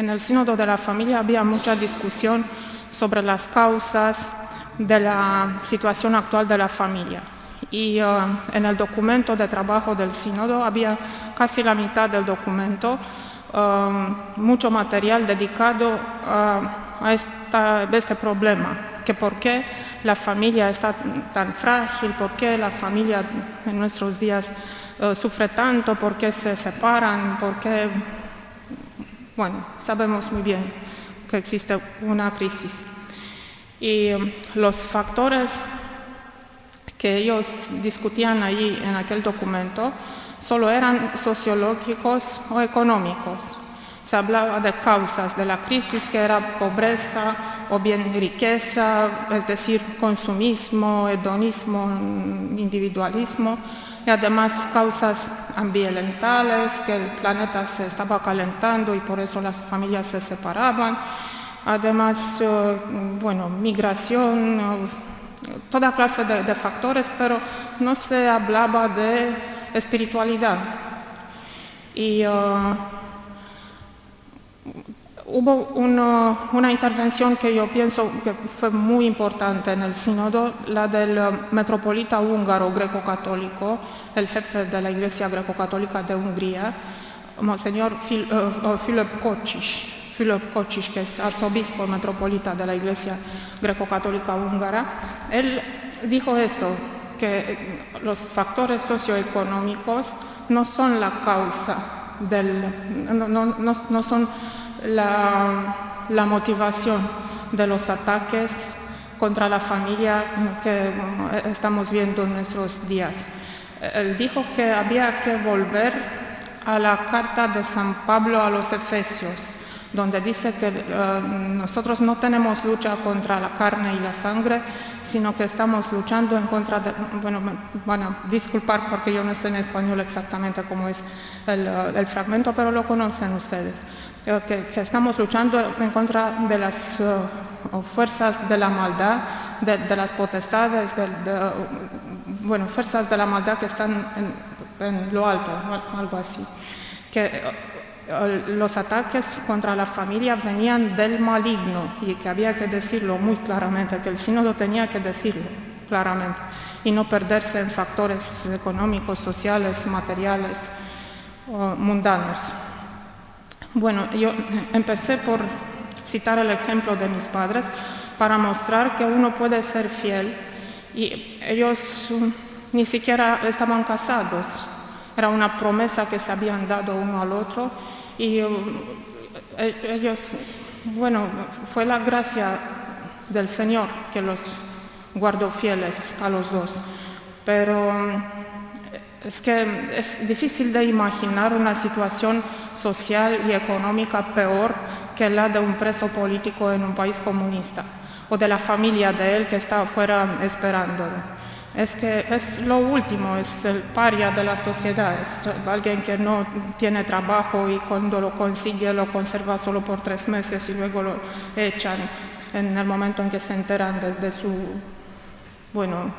en el Sínodo de la Familia había mucha discusión sobre las causas de la situación actual de la familia. Y en el documento de trabajo del Sínodo había casi la mitad del documento, mucho material dedicado a este problema, que por qué la familia está tan frágil, por qué la familia en nuestros días sufre tanto, por qué se separan, por qué... Bueno, sabemos muy bien que existe una crisis. Y los factores que ellos discutían ahí en aquel documento solo eran sociológicos o económicos. Se hablaba de causas de la crisis, que era pobreza o bien riqueza, es decir, consumismo, hedonismo, individualismo, y además causas ambientales, que el planeta se estaba calentando y por eso las familias se separaban. Además, bueno, migración, toda clase de factores, pero no se hablaba de espiritualidad. Y hubo una intervención que yo pienso que fue muy importante en el sínodo, la del metropolita húngaro greco-católico, el jefe de la Iglesia greco-católica de Hungría, Monseñor Filip Kocsis, que es arzobispo metropolita de la Iglesia greco-católica húngara. Él dijo esto, que los factores socioeconómicos no son la causa no son la motivación de los ataques contra la familia que estamos viendo en nuestros días. Él dijo que había que volver a la carta de San Pablo a los Efesios, donde dice que nosotros no tenemos lucha contra la carne y la sangre, sino que estamos luchando en contra de... Bueno, me van a disculpar porque yo no sé en español exactamente cómo es el fragmento, pero lo conocen ustedes. Que estamos luchando en contra de las fuerzas de la maldad, de las potestades, bueno, fuerzas de la maldad que están en lo alto, algo así. Que los ataques contra la familia venían del maligno y que había que decirlo muy claramente, que el sínodo tenía que decirlo claramente y no perderse en factores económicos, sociales, materiales, mundanos. Bueno, yo empecé por citar el ejemplo de mis padres para mostrar que uno puede ser fiel y ellos ni siquiera estaban casados, era una promesa que se habían dado uno al otro y ellos, bueno, fue la gracia del Señor que los guardó fieles a los dos, pero es que es difícil de imaginar una situación social y económica peor que la de un preso político en un país comunista o de la familia de él que está afuera esperándolo. Es que es lo último, es el paria de la sociedad, es alguien que no tiene trabajo y cuando lo consigue lo conserva solo por 3 meses y luego lo echan en el momento en que se enteran de su, bueno,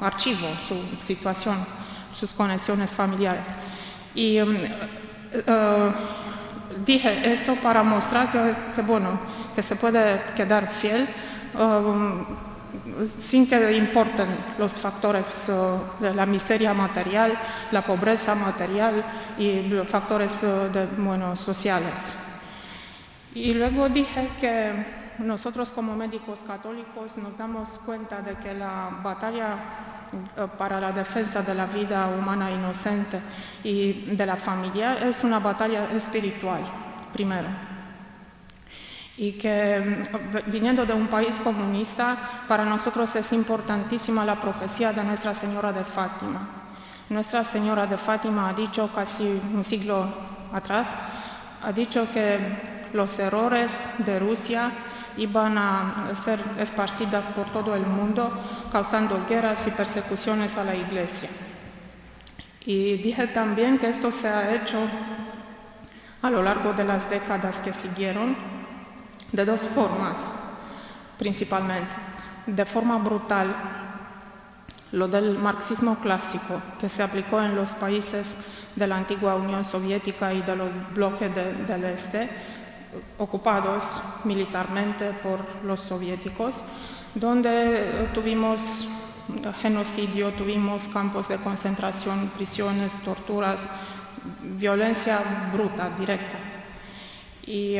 archivo, su situación, sus conexiones familiares. Y dije esto para mostrar que bueno, que se puede quedar fiel sin que importen los factores de la miseria material, la pobreza material y los factores bueno, sociales. Y luego dije que nosotros como médicos católicos nos damos cuenta de que la batalla para la defensa de la vida humana inocente y de la familia es una batalla espiritual, primero. Y que viniendo de un país comunista, para nosotros es importantísima la profecía de Nuestra Señora de Fátima. Nuestra Señora de Fátima ha dicho casi un siglo atrás, ha dicho que los errores de Rusia iban a ser esparcidas por todo el mundo, causando guerras y persecuciones a la Iglesia. Y dije también que esto se ha hecho a lo largo de las décadas que siguieron, de 2 formas, principalmente. De forma brutal, lo del marxismo clásico que se aplicó en los países de la antigua Unión Soviética y de los bloques del este, ocupados militarmente por los soviéticos, donde tuvimos genocidio, tuvimos campos de concentración, prisiones, torturas, violencia bruta, directa. Y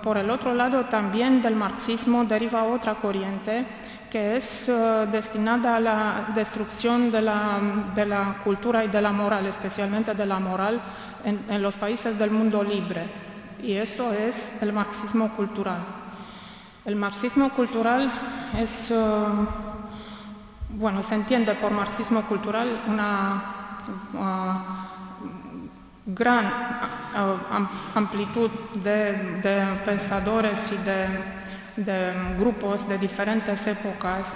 por el otro lado también del marxismo deriva otra corriente que es destinada a la destrucción de la cultura y de la moral, especialmente de la moral en los países del mundo libre. Y esto es el marxismo cultural. El marxismo cultural es, bueno, se entiende por marxismo cultural una gran amplitud de pensadores y de grupos de diferentes épocas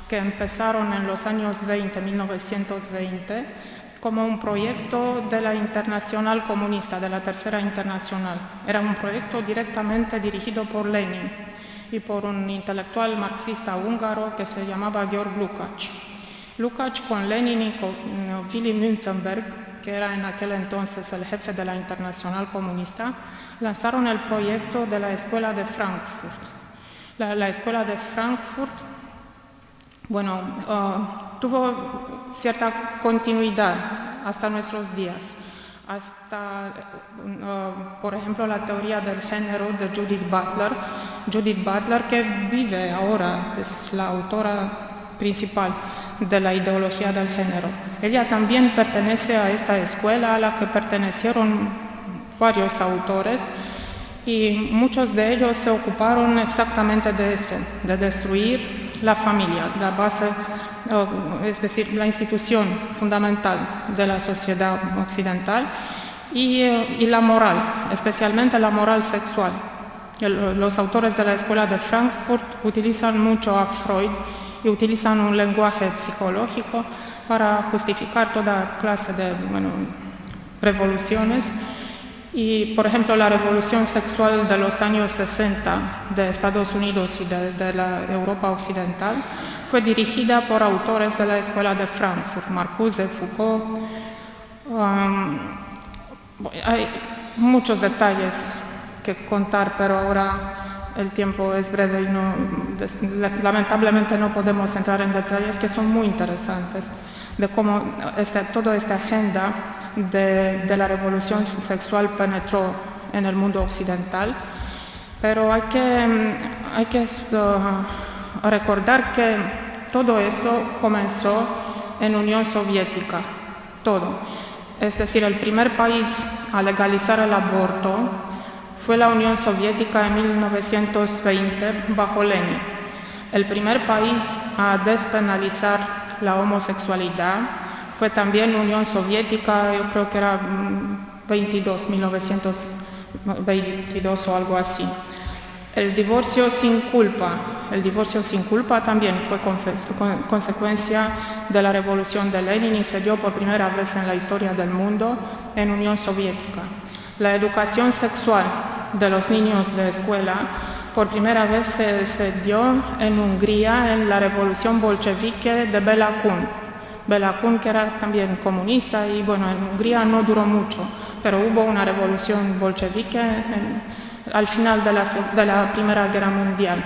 que empezaron en los años 20, 1920, como un proyecto de la Internacional Comunista, de la Tercera Internacional. Era un proyecto directamente dirigido por Lenin y por un intelectual marxista húngaro que se llamaba Georg Lukács. Lukács con Lenin y con Willy Münzenberg, que era en aquel entonces el jefe de la Internacional Comunista, lanzaron el proyecto de la Escuela de Frankfurt. La Escuela de Frankfurt, bueno, tuvo cierta continuidad hasta nuestros días, hasta, por ejemplo, la teoría del género de Judith Butler, que vive ahora, es la autora principal de la ideología del género. Ella también pertenece a esta escuela a la que pertenecieron varios autores y muchos de ellos se ocuparon exactamente de esto, de destruir la familia, la base, es decir, la institución fundamental de la sociedad occidental y la moral, especialmente la moral sexual. Los autores de la Escuela de Frankfurt utilizan mucho a Freud y utilizan un lenguaje psicológico para justificar toda clase de revoluciones. Y, por ejemplo, la revolución sexual de los años 60 de Estados Unidos y de la Europa occidental fue dirigida por autores de la Escuela de Frankfurt, Marcuse, Foucault. Hay muchos detalles que contar, pero ahora el tiempo es breve y lamentablemente no podemos entrar en detalles que son muy interesantes de cómo toda esta agenda de la revolución sexual penetró en el mundo occidental, pero hay que recordar que todo esto comenzó en Unión Soviética, todo. Es decir, el primer país a legalizar el aborto fue la Unión Soviética en 1920 bajo Lenin. El primer país a despenalizar la homosexualidad fue también Unión Soviética, yo creo que era 1922 o algo así. El divorcio sin culpa también fue consecuencia de la revolución de Lenin y se dio por primera vez en la historia del mundo en Unión Soviética. La educación sexual de los niños de escuela por primera vez se dio en Hungría en la revolución bolchevique de Béla Kun, que era también comunista y bueno, en Hungría no duró mucho, pero hubo una revolución bolchevique al final de la Primera Guerra Mundial.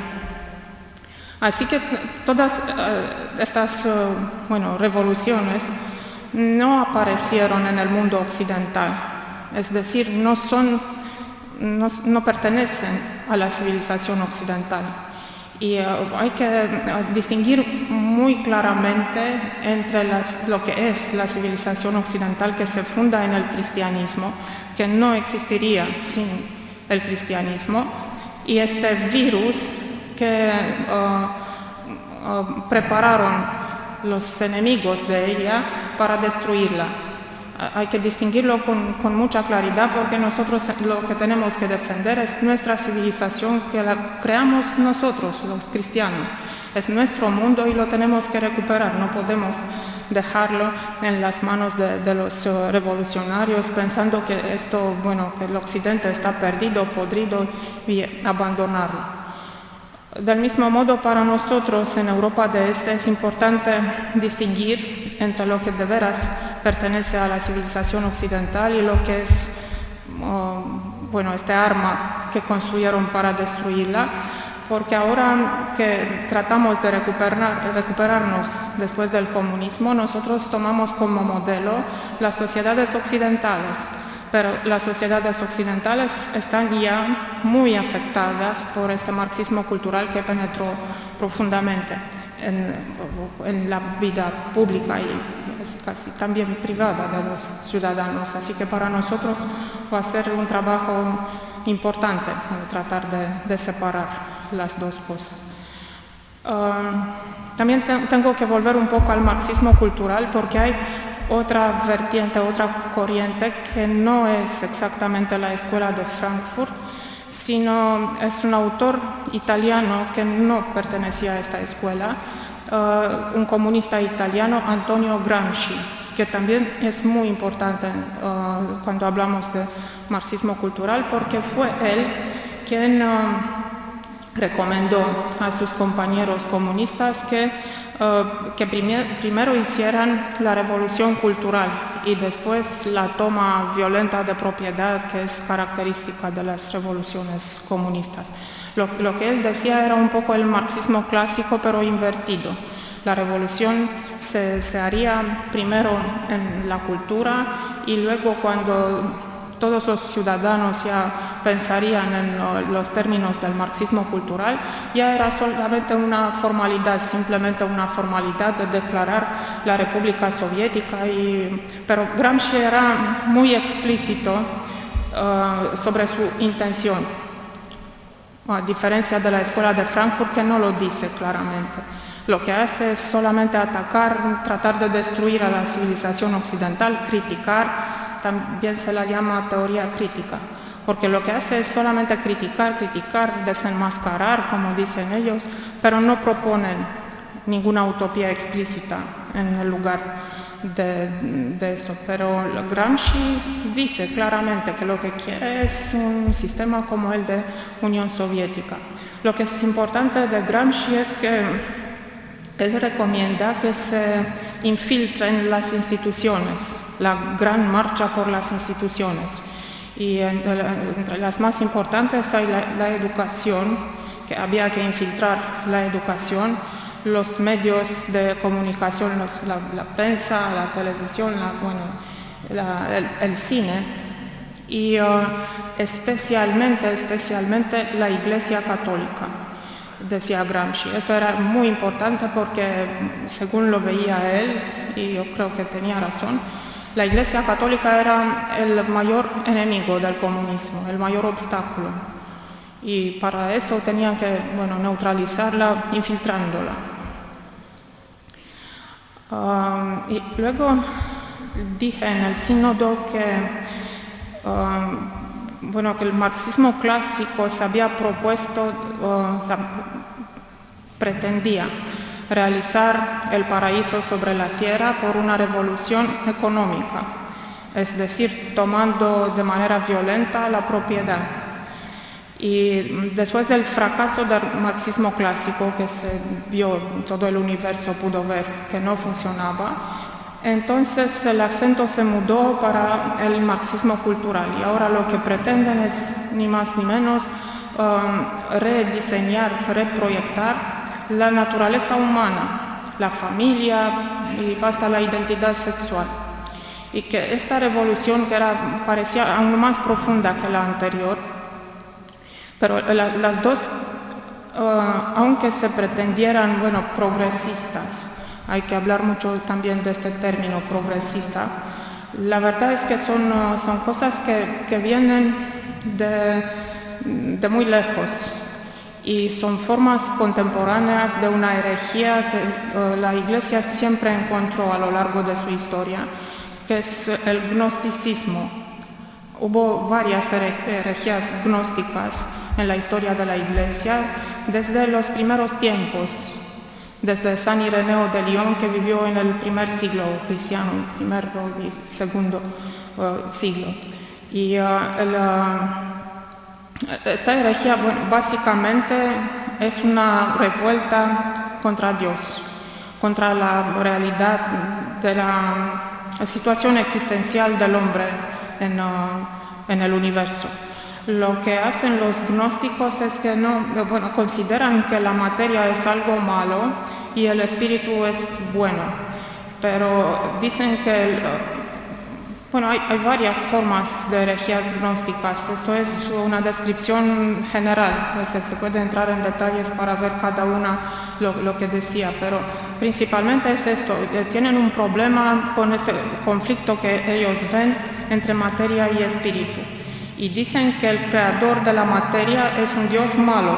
Así que todas estas revoluciones no aparecieron en el mundo occidental, es decir, no pertenecen a la civilización occidental. Y hay que distinguir muy claramente entre lo que es la civilización occidental que se funda en el cristianismo, que no existiría sin el cristianismo, y este virus que prepararon los enemigos de ella para destruirla. Hay que distinguirlo con mucha claridad porque nosotros lo que tenemos que defender es nuestra civilización que la creamos nosotros, los cristianos. Es nuestro mundo y lo tenemos que recuperar, no podemos dejarlo en las manos de los revolucionarios pensando que que el occidente está perdido, podrido y abandonarlo. Del mismo modo, para nosotros en Europa de Este es importante distinguir entre lo que de veras pertenece a la civilización occidental y lo que es, este arma que construyeron para destruirla, porque ahora que tratamos de recuperarnos después del comunismo, nosotros tomamos como modelo las sociedades occidentales. Pero las sociedades occidentales están ya muy afectadas por este marxismo cultural que penetró profundamente en la vida pública y es casi también privada de los ciudadanos. Así que para nosotros va a ser un trabajo importante tratar de separar las dos cosas. También tengo que volver un poco al marxismo cultural porque hay otra vertiente, otra corriente que no es exactamente la escuela de Frankfurt, sino es un autor italiano que no pertenecía a esta escuela, un comunista italiano, Antonio Gramsci, que también es muy importante cuando hablamos de marxismo cultural, porque fue él quien recomendó a sus compañeros comunistas que primero hicieran la revolución cultural y después la toma violenta de propiedad que es característica de las revoluciones comunistas. Lo que él decía era un poco el marxismo clásico pero invertido. La revolución se haría primero en la cultura y luego cuando todos los ciudadanos ya pensarían en los términos del marxismo cultural, ya era solamente una formalidad, simplemente una formalidad de declarar la República Soviética. Pero Gramsci era muy explícito sobre su intención, a diferencia de la escuela de Frankfurt que no lo dice claramente. Lo que hace es solamente atacar, tratar de destruir a la civilización occidental, criticar. También se la llama teoría crítica, porque lo que hace es solamente criticar, desenmascarar, como dicen ellos, pero no proponen ninguna utopía explícita en el lugar de esto. Pero Gramsci dice claramente que lo que quiere es un sistema como el de Unión Soviética. Lo que es importante de Gramsci es que él recomienda que se infiltren las instituciones, la gran marcha por las instituciones. Y entre las más importantes hay la educación, que había que infiltrar la educación, los medios de comunicación, la prensa, la televisión, el cine y especialmente la Iglesia Católica, decía Gramsci. Esto era muy importante porque, según lo veía él, y yo creo que tenía razón, la Iglesia Católica era el mayor enemigo del comunismo, el mayor obstáculo. Y para eso tenían que neutralizarla infiltrándola. Y luego dije en el sínodo que el marxismo clásico se había propuesto, pretendía realizar el paraíso sobre la tierra por una revolución económica, es decir, tomando de manera violenta la propiedad. Y después del fracaso del marxismo clásico, que se vio, todo el universo pudo ver que no funcionaba, entonces el acento se mudó para el marxismo cultural y ahora lo que pretenden es ni más ni menos rediseñar, reproyectar la naturaleza humana, la familia y hasta la identidad sexual. Y que esta revolución que parecía aún más profunda que la anterior, pero las dos, aunque se pretendieran, progresistas, hay que hablar mucho también de este término progresista, la verdad es que son cosas que vienen de muy lejos y son formas contemporáneas de una herejía que la Iglesia siempre encontró a lo largo de su historia, que es el gnosticismo. Hubo varias herejías gnósticas en la historia de la Iglesia desde los primeros tiempos, desde San Ireneo de León, que vivió en el primer siglo cristiano, primero y segundo siglo. Y Esta herejía, bueno, básicamente es una revuelta contra Dios, contra la realidad de la situación existencial del hombre en el universo. Lo que hacen los gnósticos es que consideran que la materia es algo malo y el espíritu es bueno, pero dicen que hay varias formas de herejías gnósticas. Esto es una descripción general, se puede entrar en detalles para ver cada una lo que decía, pero principalmente es esto, tienen un problema con este conflicto que ellos ven entre materia y espíritu. Y dicen que el creador de la materia es un Dios malo,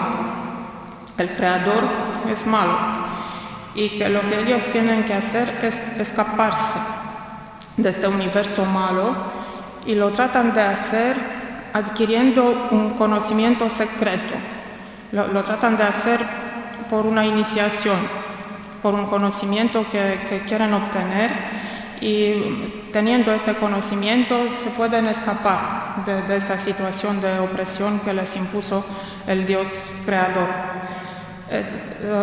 el creador es malo, y que lo que ellos tienen que hacer es escaparse de este universo malo, y lo tratan de hacer adquiriendo un conocimiento secreto, lo tratan de hacer por una iniciación, por un conocimiento que quieren obtener, y teniendo este conocimiento se pueden escapar de esta situación de opresión que les impuso el Dios creador.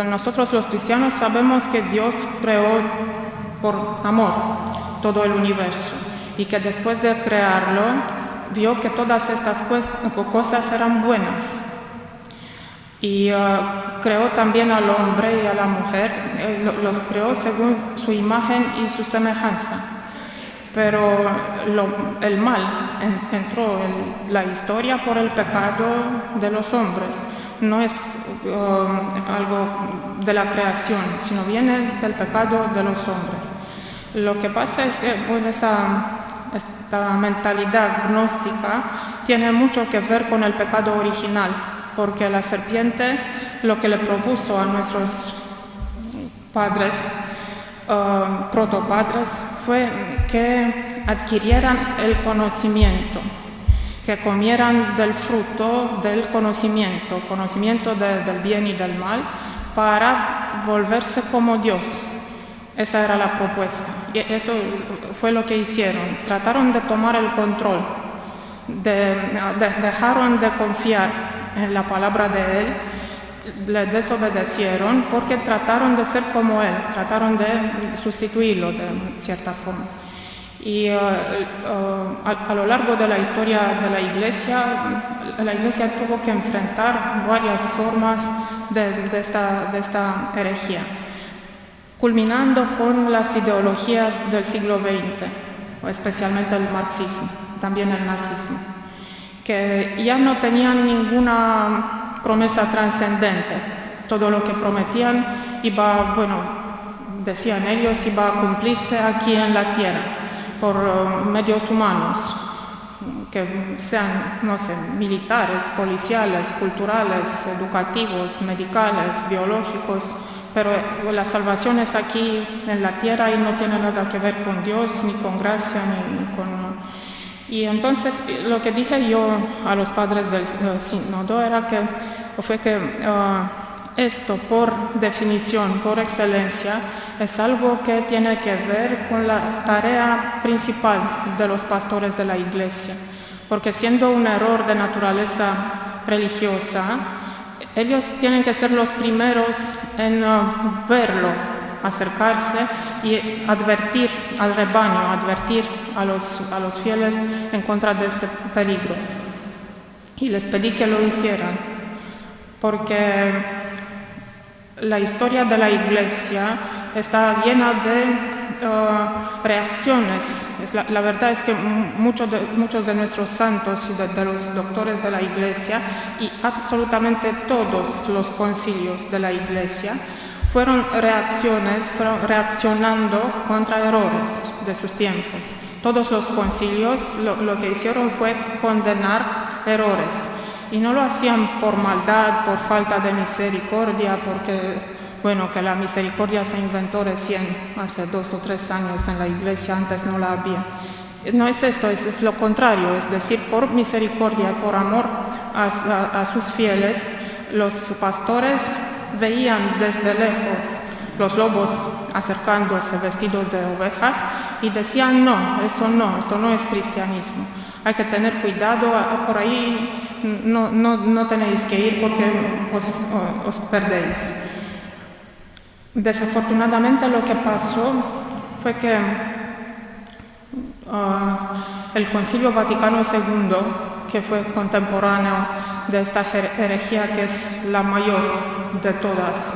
Nosotros los cristianos sabemos que Dios creó por amor todo el universo y que después de crearlo vio que todas estas cosas eran buenas. Y creó también al hombre y a la mujer, los creó según su imagen y su semejanza. Pero el mal entró en la historia por el pecado de los hombres. No es algo de la creación, sino viene del pecado de los hombres. Lo que pasa es que esta mentalidad gnóstica tiene mucho que ver con el pecado original, porque la serpiente lo que le propuso a nuestros padres, protopadres, fue que adquirieran el conocimiento, que comieran del fruto del conocimiento del bien y del mal, para volverse como Dios. Esa era la propuesta, y eso fue lo que hicieron. Trataron de tomar el control, dejaron de confiar en la palabra de Él, le desobedecieron porque trataron de ser como Él, trataron de sustituirlo de cierta forma. Y a lo largo de la historia de la Iglesia tuvo que enfrentar varias formas de esta herejía, culminando con las ideologías del siglo XX, especialmente el marxismo, también el nazismo, que ya no tenían ninguna promesa trascendente. Todo lo que prometían decían ellos, iba a cumplirse aquí en la tierra por medios humanos, que sean, militares, policiales, culturales, educativos, medicales, biológicos, pero la salvación es aquí en la tierra y no tiene nada que ver con Dios, ni con gracia, ni con... Y entonces lo que dije yo a los padres del sínodo fue que esto, por definición, por excelencia, es algo que tiene que ver con la tarea principal de los pastores de la Iglesia, porque siendo un error de naturaleza religiosa, ellos tienen que ser los primeros en verlo, acercarse y advertir al rebaño, advertir a los fieles en contra de este peligro. Y les pedí que lo hicieran, porque la historia de la Iglesia está llena de reacciones. La verdad es que muchos de nuestros santos y de los doctores de la Iglesia, y absolutamente todos los concilios de la Iglesia, fueron reaccionando contra errores de sus tiempos. Todos los concilios lo que hicieron fue condenar errores, y no lo hacían por maldad, por falta de misericordia, porque que la misericordia se inventó recién, hace 2 o 3 años en la Iglesia, antes no la había. No es esto, es lo contrario, es decir, por misericordia, por amor a sus fieles, los pastores veían desde lejos los lobos acercándose vestidos de ovejas y decían, no, esto no es cristianismo. hay que tener cuidado, por ahí no tenéis que ir porque os perdéis. Desafortunadamente lo que pasó fue que el Concilio Vaticano II, que fue contemporáneo de esta herejía, que es la mayor de todas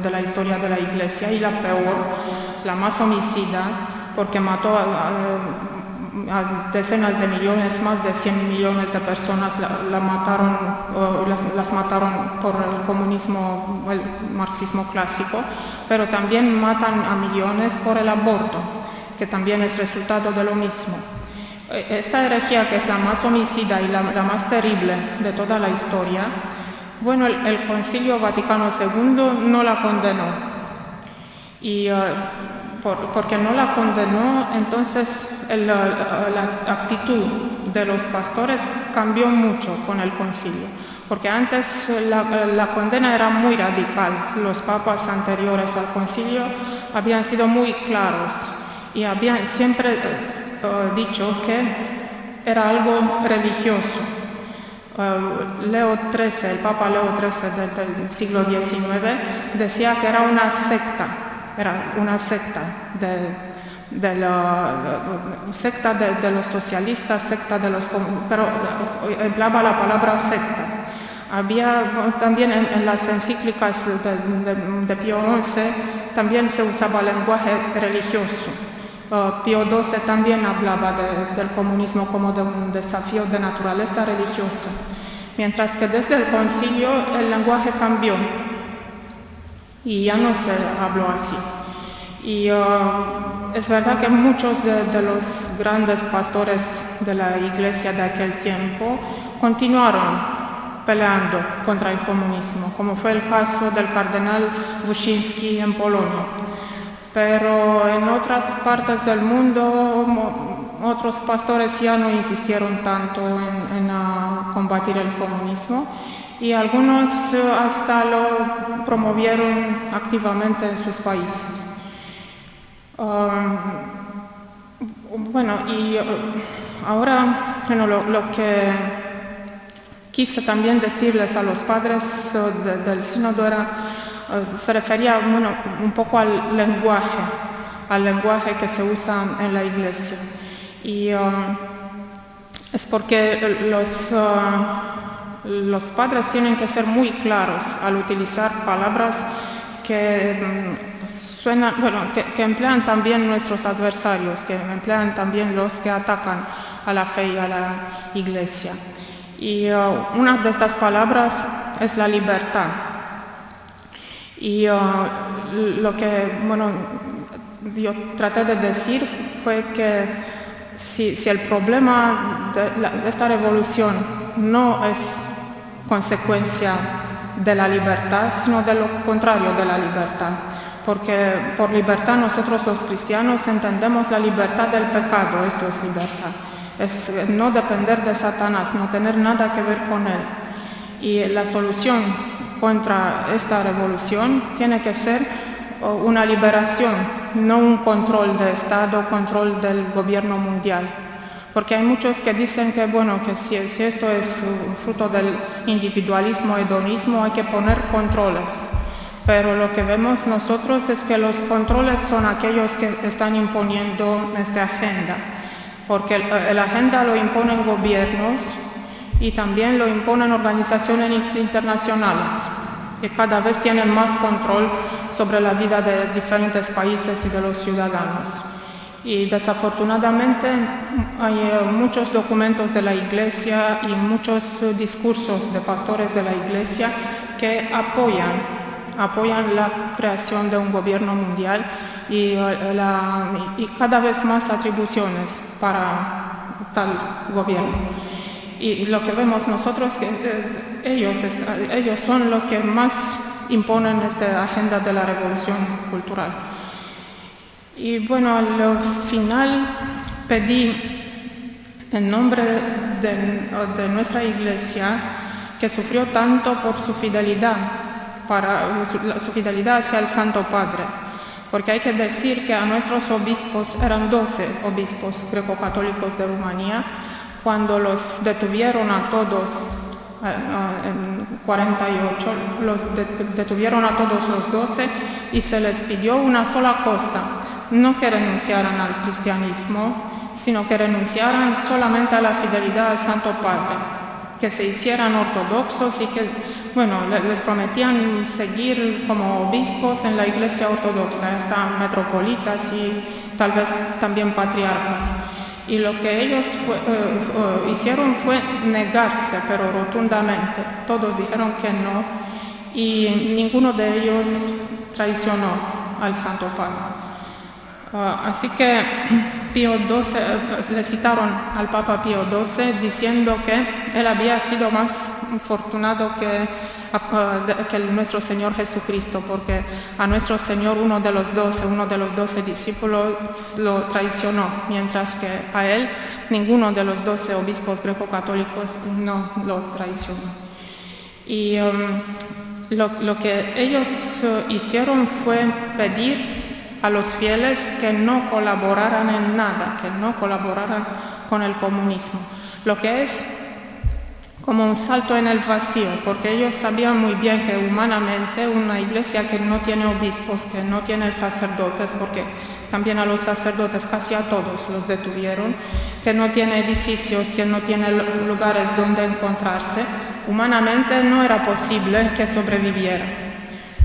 de la historia de la Iglesia y la peor, la más homicida, porque mató a decenas de millones, más de 100 millones de personas las mataron por el comunismo, el marxismo clásico, pero también matan a millones por el aborto, que también es resultado de lo mismo. Esta herejía, que es la más homicida y la más terrible de toda la historia, bueno, el Concilio Vaticano II no la condenó. Y porque no la condenó, entonces la actitud de los pastores cambió mucho con el concilio. Porque antes la condena era muy radical. Los papas anteriores al concilio habían sido muy claros y habían siempre dicho que era algo religioso. Leo XIII, el Papa Leo XIII del siglo XIX, decía que era una secta de los socialistas, pero empleaba la palabra secta. Había también en las encíclicas de Pío XI también se usaba lenguaje religioso. Pío XII también hablaba del comunismo como de un desafío de naturaleza religiosa, mientras que desde el concilio el lenguaje cambió y ya no se habló así. Y es verdad que muchos de los grandes pastores de la Iglesia de aquel tiempo continuaron peleando contra el comunismo, como fue el caso del cardenal Wyszyński en Polonia. Pero en otras partes del mundo otros pastores ya no insistieron tanto en combatir el comunismo y algunos hasta lo promovieron activamente en sus países. Ahora lo que quise también decirles a los padres del sínodo se refería un poco al lenguaje que se usa en la Iglesia. Y es porque los padres tienen que ser muy claros al utilizar palabras que que emplean también nuestros adversarios, que emplean también los que atacan a la fe y a la Iglesia. Y una de estas palabras es la libertad. Y lo que yo traté de decir fue que si el problema de esta revolución no es consecuencia de la libertad, sino de lo contrario de la libertad. Porque por libertad nosotros los cristianos entendemos la libertad del pecado, esto es libertad. Es no depender de Satanás, no tener nada que ver con él. Y la solución contra esta revolución tiene que ser una liberación, no un control de Estado, control del gobierno mundial. Porque hay muchos que dicen que si esto es fruto del individualismo, hedonismo, hay que poner controles. Pero lo que vemos nosotros es que los controles son aquellos que están imponiendo esta agenda. Porque la agenda lo imponen gobiernos y también lo imponen organizaciones internacionales, que cada vez tienen más control sobre la vida de diferentes países y de los ciudadanos. Y desafortunadamente hay muchos documentos de la Iglesia y muchos discursos de pastores de la Iglesia que apoyan la creación de un gobierno mundial y cada vez más atribuciones para tal gobierno. Y lo que vemos nosotros es que ellos son los que más imponen esta agenda de la revolución cultural. Y al final pedí en nombre de nuestra Iglesia, que sufrió tanto por su fidelidad hacia el Santo Padre, porque hay que decir que a nuestros obispos, eran 12 obispos greco-católicos de Rumanía, Cuando los detuvieron a todos, en 48, los detuvieron a todos los 12 y se les pidió una sola cosa, no que renunciaran al cristianismo, sino que renunciaran solamente a la fidelidad al Santo Padre, que se hicieran ortodoxos y que, les prometían seguir como obispos en la Iglesia Ortodoxa, hasta metropolitas y tal vez también patriarcas. Y lo que ellos hicieron fue negarse, pero rotundamente. Todos dijeron que no y ninguno de ellos traicionó al Santo Padre. Así que Pío XII, le citaron al Papa Pío XII diciendo que él había sido más afortunado que nuestro Señor Jesucristo, porque a nuestro Señor uno de los 12 discípulos lo traicionó, mientras que a él ninguno de los 12 obispos greco-católicos no lo traicionó. Y lo que ellos hicieron fue pedir a los fieles que no colaboraran en nada, que no colaboraran con el comunismo, lo que es como un salto en el vacío, porque ellos sabían muy bien que humanamente una iglesia que no tiene obispos, que no tiene sacerdotes, porque también a los sacerdotes casi a todos los detuvieron, que no tiene edificios, que no tiene lugares donde encontrarse, humanamente no era posible que sobreviviera.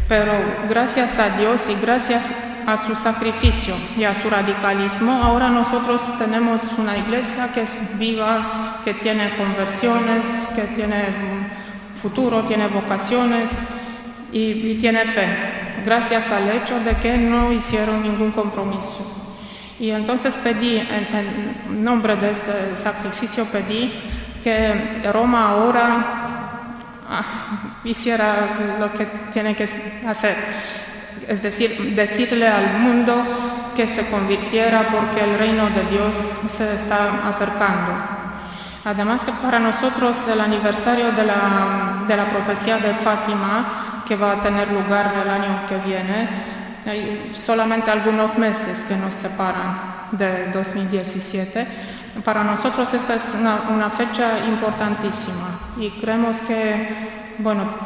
Pero gracias a Dios y gracias a su sacrificio y a su radicalismo, ahora nosotros tenemos una iglesia que es viva, que tiene conversiones, que tiene futuro, tiene vocaciones y tiene fe, gracias al hecho de que no hicieron ningún compromiso. Y entonces pedí, en nombre de este sacrificio, pedí que Roma ahora hiciera lo que tiene que hacer. Es decir, decirle al mundo que se convirtiera porque el reino de Dios se está acercando. Además que para nosotros el aniversario de la profecía de Fátima, que va a tener lugar el año que viene, hay solamente algunos meses que nos separan de 2017. Para nosotros esa es una fecha importantísima y creemos que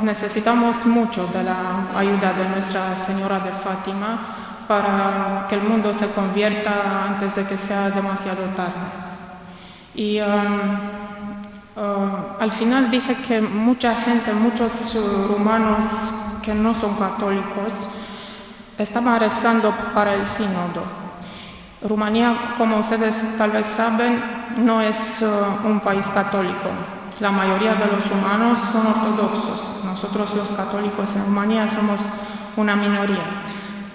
necesitamos mucho de la ayuda de Nuestra Señora de Fátima para que el mundo se convierta antes de que sea demasiado tarde. Y al final dije que mucha gente, muchos rumanos que no son católicos, estaban rezando para el sínodo. Rumanía, como ustedes tal vez saben, no es un país católico. La mayoría de los rumanos son ortodoxos. Nosotros los católicos en Rumanía somos una minoría.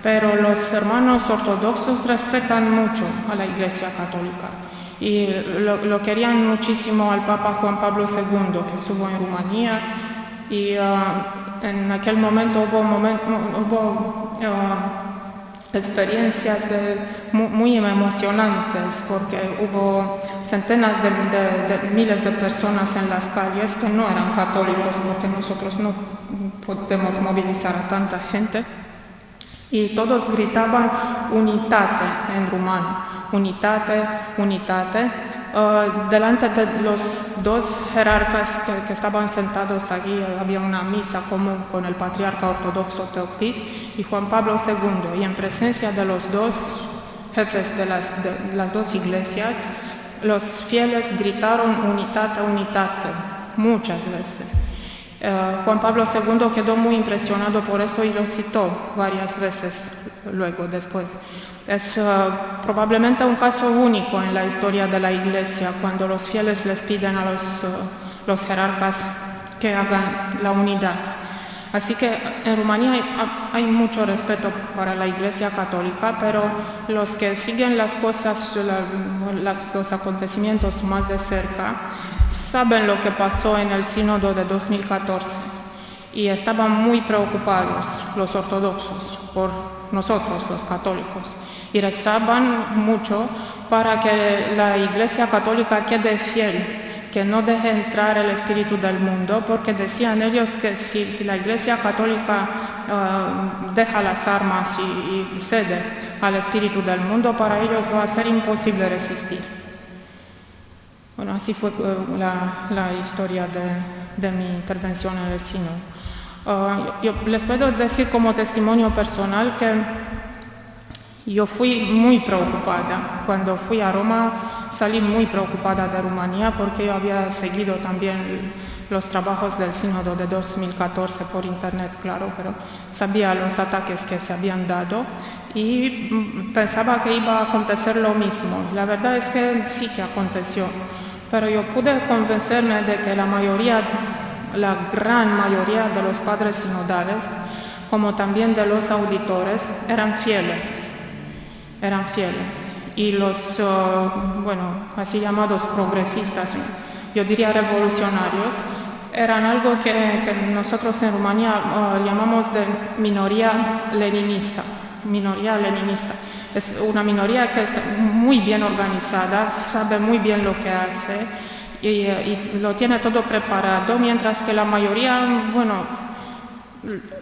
Pero los hermanos ortodoxos respetan mucho a la Iglesia católica. Y lo querían muchísimo al Papa Juan Pablo II, que estuvo en Rumanía. Y en aquel momento hubo experiencias muy emocionantes, porque hubo centenas de miles de personas en las calles que no eran católicos, porque nosotros no podemos movilizar a tanta gente, y todos gritaban unitate en rumano, unitate, unitate, delante de los dos jerarcas que estaban sentados allí. Había una misa común con el patriarca ortodoxo Teoctis y Juan Pablo II, y en presencia de los dos jefes de las dos iglesias, los fieles gritaron unitate, unitate, muchas veces. Juan Pablo II quedó muy impresionado por eso y lo citó varias veces después. Es probablemente un caso único en la historia de la Iglesia, cuando los fieles les piden a los jerarcas que hagan la unidad. Así que en Rumanía hay mucho respeto para la Iglesia católica, pero los que siguen las cosas, los acontecimientos más de cerca, saben lo que pasó en el sínodo de 2014 y estaban muy preocupados los ortodoxos por nosotros, los católicos, y rezaban mucho para que la Iglesia católica quede fiel, que no deje entrar el espíritu del mundo, porque decían ellos que si la Iglesia católica deja las armas y cede al espíritu del mundo, para ellos va a ser imposible resistir. Bueno, así fue la historia de mi intervención en el sínodo. Yo les puedo decir como testimonio personal que yo fui muy preocupada. Cuando fui a Roma salí muy preocupada de Rumanía porque yo había seguido también los trabajos del sínodo de 2014 por internet, claro, pero sabía los ataques que se habían dado y pensaba que iba a acontecer lo mismo. La verdad es que sí que aconteció, pero yo pude convencerme de que la gran mayoría de los padres sinodales, como también de los auditores, eran fieles. Y los, así llamados progresistas, yo diría revolucionarios, eran algo que nosotros en Rumanía llamamos de minoría leninista. Es una minoría que está muy bien organizada, sabe muy bien lo que hace y lo tiene todo preparado, mientras que la mayoría,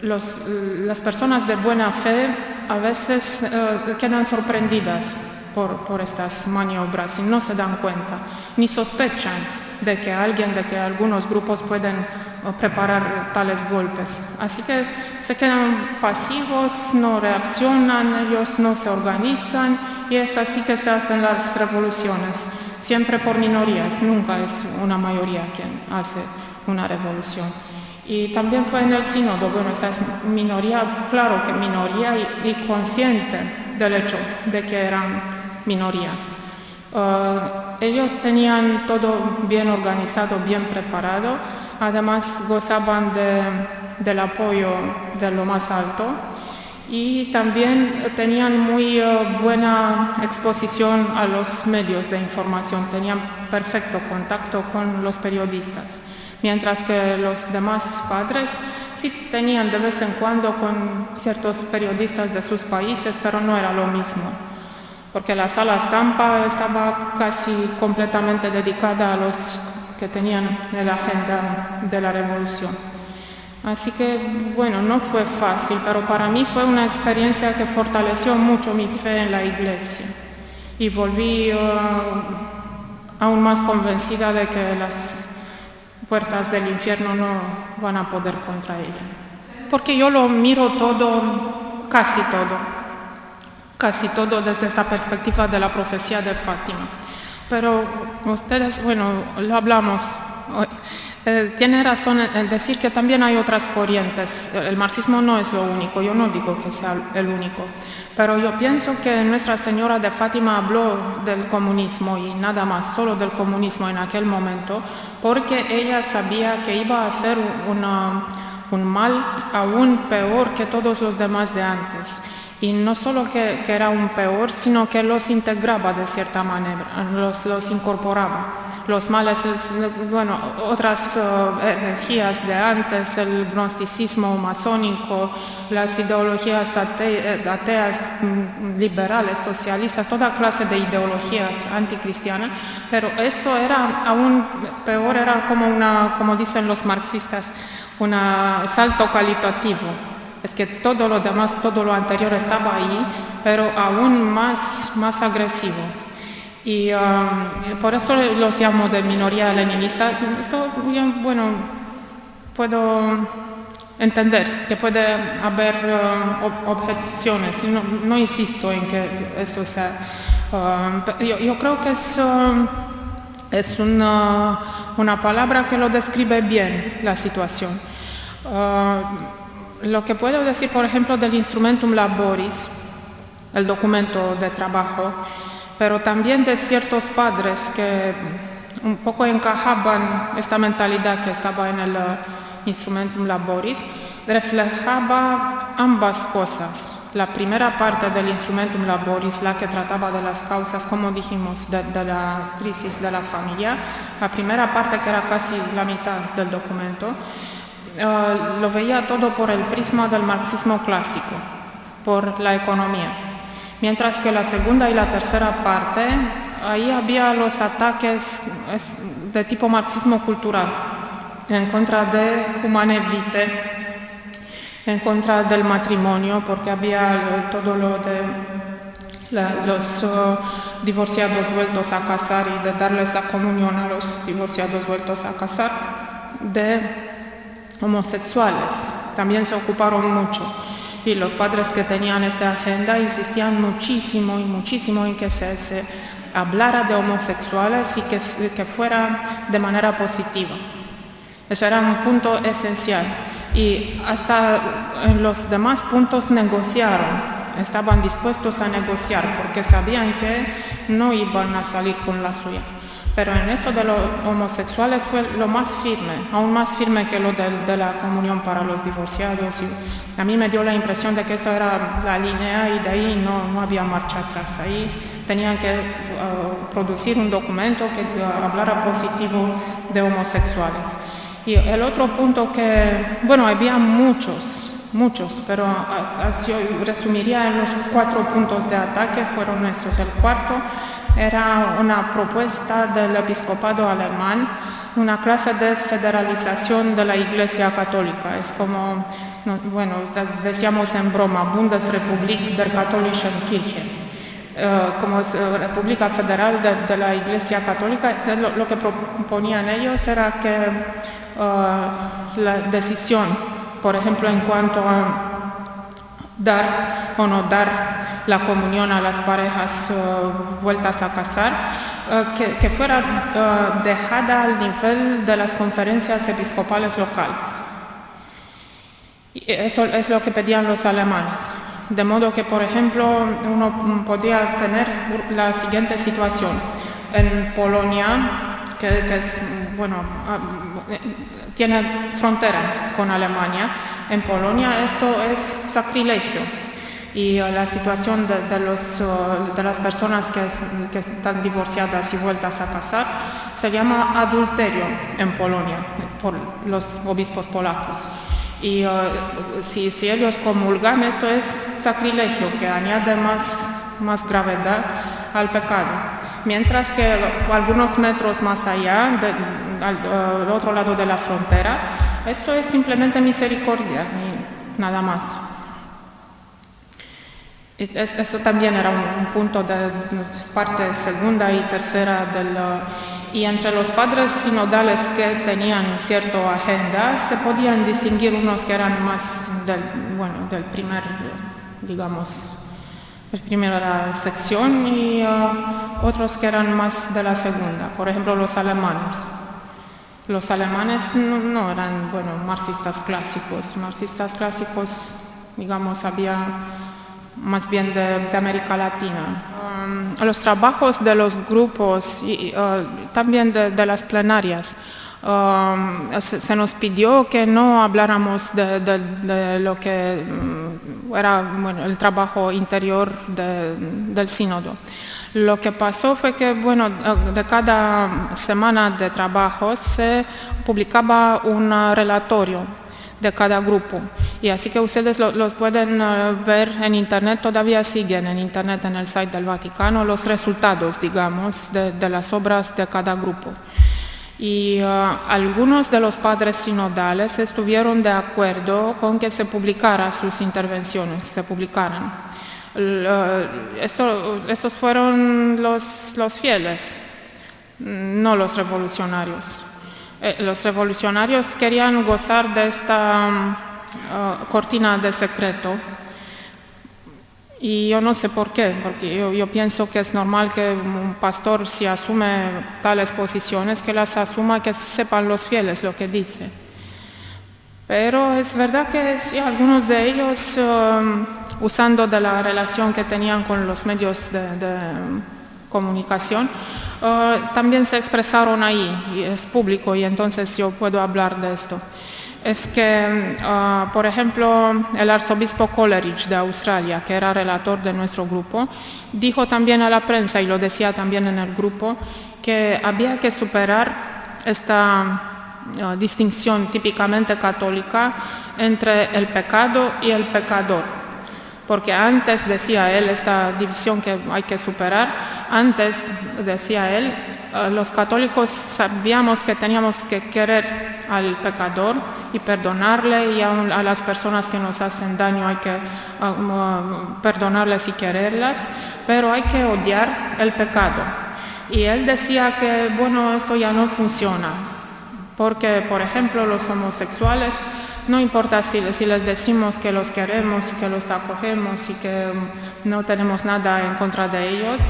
las personas de buena fe a veces quedan sorprendidas por estas maniobras y no se dan cuenta, ni sospechan de que algunos grupos pueden preparar tales golpes. Así que se quedan pasivos, no reaccionan, ellos no se organizan y es así que se hacen las revoluciones, siempre por minorías, nunca es una mayoría quien hace una revolución. Y también fue en el sínodo, esa es minoría, claro que minoría y consciente del hecho de que eran minoría. Ellos tenían todo bien organizado, bien preparado, además gozaban del apoyo de lo más alto y también tenían muy buena exposición a los medios de información, tenían perfecto contacto con los periodistas, mientras que los demás padres sí tenían de vez en cuando con ciertos periodistas de sus países, pero no era lo mismo, porque la sala estampa estaba casi completamente dedicada a los que tenían la agenda de la revolución. Así que, no fue fácil, pero para mí fue una experiencia que fortaleció mucho mi fe en la Iglesia y volví aún más convencida de que las puertas del infierno no van a poder contra ella. Porque yo lo miro todo, casi todo desde esta perspectiva de la profecía de Fátima. Pero ustedes, lo hablamos hoy. Tiene razón en decir que también hay otras corrientes. El marxismo no es lo único, yo no digo que sea el único, pero yo pienso que Nuestra Señora de Fátima habló del comunismo y nada más, solo del comunismo en aquel momento, porque ella sabía que iba a ser un mal aún peor que todos los demás de antes. Y no solo que era un peor, sino que los integraba de cierta manera, los incorporaba. Los males, otras energías de antes, el gnosticismo masónico, las ideologías ateas, liberales, socialistas, toda clase de ideologías anticristianas, pero esto era aún peor, era como dicen los marxistas, un salto cualitativo. Es que todo lo demás, todo lo anterior estaba ahí, pero aún más agresivo. Y por eso los llamo de minoría leninista. Esto, puedo entender que puede haber objeciones. No insisto en que esto sea... yo creo que es una palabra que lo describe bien la situación. Lo que puedo decir, por ejemplo, del Instrumentum Laboris, el documento de trabajo, pero también de ciertos padres que un poco encajaban esta mentalidad que estaba en el Instrumentum Laboris, reflejaba ambas cosas. La primera parte del Instrumentum Laboris, la que trataba de las causas, como dijimos, de la crisis de la familia, la primera parte, que era casi la mitad del documento, lo veía todo por el prisma del marxismo clásico, por la economía. Mientras que la segunda y la tercera parte, ahí había los ataques de tipo marxismo cultural, en contra de Humane Vitae, en contra del matrimonio, porque había todo lo de los divorciados vueltos a casar y de darles la comunión a los divorciados vueltos a casar, de homosexuales. También se ocuparon mucho. Y los padres que tenían esta agenda insistían muchísimo en que se hablara de homosexuales y que fuera de manera positiva. Eso era un punto esencial. Y hasta en los demás puntos negociaron. Estaban dispuestos a negociar porque sabían que no iban a salir con la suya. Pero en eso de los homosexuales fue lo más firme, aún más firme que lo de la comunión para los divorciados. Y a mí me dio la impresión de que eso era la línea y de ahí no había marcha atrás. Ahí tenían que producir un documento que hablara positivo de homosexuales. Y el otro punto que, bueno, había muchos, pero yo resumiría en los 4 puntos de ataque, fueron estos. El cuarto era una propuesta del episcopado alemán, una clase de federalización de la Iglesia Católica. Es como, bueno, decíamos en broma, Bundesrepublik der Katholischen Kirche. Como República Federal de la Iglesia Católica, lo que proponían ellos era que la decisión, por ejemplo, en cuanto a dar o no dar la comunión a las parejas vueltas a casar, que fuera dejada al nivel de las conferencias episcopales locales. Y eso es lo que pedían los alemanes. De modo que, por ejemplo, uno podría tener la siguiente situación. En Polonia, que es, bueno, tiene frontera con Alemania, en Polonia esto es sacrilegio. Y la situación de las personas que están divorciadas y vueltas a casar se llama adulterio en Polonia, por los obispos polacos. Y si ellos comulgan, esto es sacrilegio, que añade más gravedad al pecado. Mientras que algunos metros más allá, al otro lado de la frontera, esto es simplemente misericordia, y nada más. Eso también era un punto de parte segunda y tercera y entre los padres sinodales que tenían cierta agenda se podían distinguir unos que eran más del primer, digamos, la primera sección y otros que eran más de la segunda. Por ejemplo, los alemanes. Los alemanes no eran, marxistas clásicos. Marxistas clásicos, digamos, había más bien de América Latina. Los trabajos de los grupos y también de las plenarias, se nos pidió que no habláramos de lo que era el trabajo interior del sínodo. Lo que pasó fue que, de cada semana de trabajo se publicaba un relatorio de cada grupo. Y así que ustedes los pueden ver en internet, todavía siguen en internet, en el site del Vaticano, los resultados, digamos, de las obras de cada grupo. Y algunos de los padres sinodales estuvieron de acuerdo con que se publicaran sus intervenciones, se publicaran. Estos fueron los fieles, no los revolucionarios. Los revolucionarios querían gozar de esta cortina de secreto y yo no sé por qué, porque yo pienso que es normal que un pastor, si asume tales posiciones, que las asuma, que sepan los fieles lo que dice. Pero es verdad que sí, algunos de ellos, usando de la relación que tenían con los medios de comunicación, también se expresaron ahí, y es público, y entonces yo puedo hablar de esto. Es que, por ejemplo, el arzobispo Coleridge de Australia, que era relator de nuestro grupo, dijo también a la prensa, y lo decía también en el grupo, que había que superar esta distinción típicamente católica entre el pecado y el pecador. Porque antes, decía él, esta división que hay que superar, antes, decía él, los católicos sabíamos que teníamos que querer al pecador y perdonarle, y aún a las personas que nos hacen daño hay que perdonarles y quererlas, pero hay que odiar el pecado. Y él decía que, bueno, eso ya no funciona, porque, por ejemplo, los homosexuales, no importa si les decimos que los queremos y que los acogemos y que no tenemos nada en contra de ellos,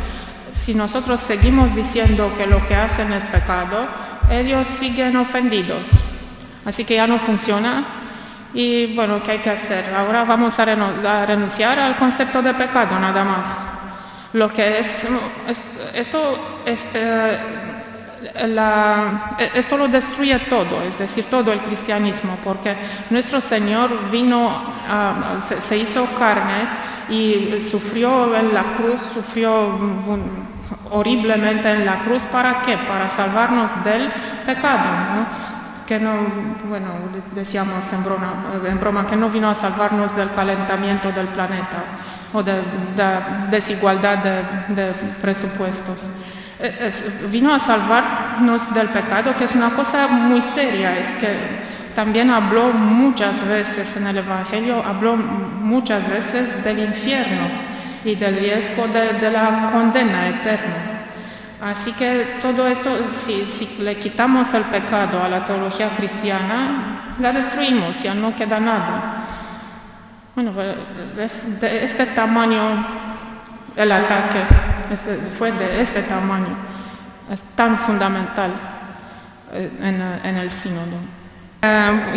si nosotros seguimos diciendo que lo que hacen es pecado, ellos siguen ofendidos. Así que ya no funciona. Y bueno, ¿qué hay que hacer? Ahora vamos a renunciar al concepto de pecado, nada más. Lo que esto lo destruye todo, es decir, todo el cristianismo, porque nuestro Señor vino, se hizo carne y sufrió en la cruz, sufrió horriblemente en la cruz. ¿Para qué? Para salvarnos del pecado, ¿no? Que no, bueno, decíamos en broma que no vino a salvarnos del calentamiento del planeta o de desigualdad de presupuestos. Vino a salvarnos del pecado, que es una cosa muy seria. Es que también habló muchas veces en el Evangelio, habló muchas veces del infierno y del riesgo de la condena eterna. Así que todo eso, si le quitamos el pecado a la teología cristiana, la destruimos, ya no queda nada. Bueno, es de este tamaño el ataque, fue de este tamaño, es tan fundamental en el sínodo.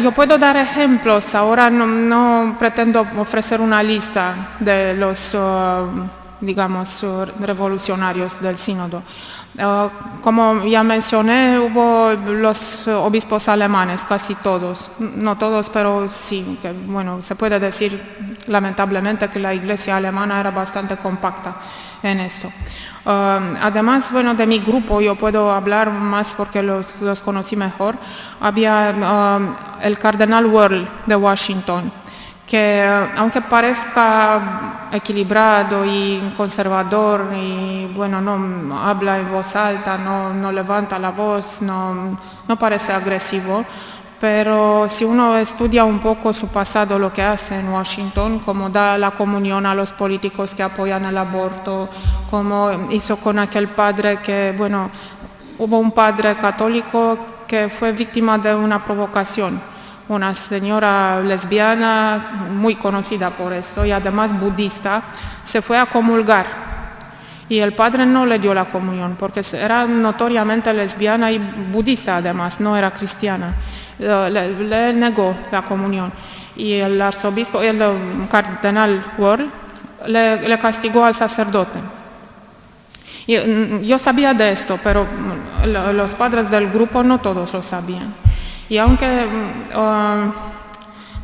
Yo puedo dar ejemplos, ahora no pretendo ofrecer una lista de los, digamos, revolucionarios del sínodo. Como ya mencioné, hubo los obispos alemanes, casi todos, no todos, pero sí, que, bueno, se puede decir lamentablemente que la iglesia alemana era bastante compacta en esto. Además, bueno, de mi grupo yo puedo hablar más porque los conocí mejor. Había el cardenal Wörl de Washington, que aunque parezca equilibrado y conservador y bueno, no habla en voz alta, no levanta la voz, no parece agresivo, pero si uno estudia un poco su pasado, lo que hace en Washington, como da la comunión a los políticos que apoyan el aborto, como hizo con aquel padre que, bueno, hubo un padre católico que fue víctima de una provocación, una señora lesbiana muy conocida por esto y además budista, se fue a comulgar y el padre no le dio la comunión porque era notoriamente lesbiana y budista además, no era cristiana. Le negó la comunión y el arzobispo, el cardenal Wörl, le castigó al sacerdote. Yo sabía de esto, pero los padres del grupo no todos lo sabían. Y aunque,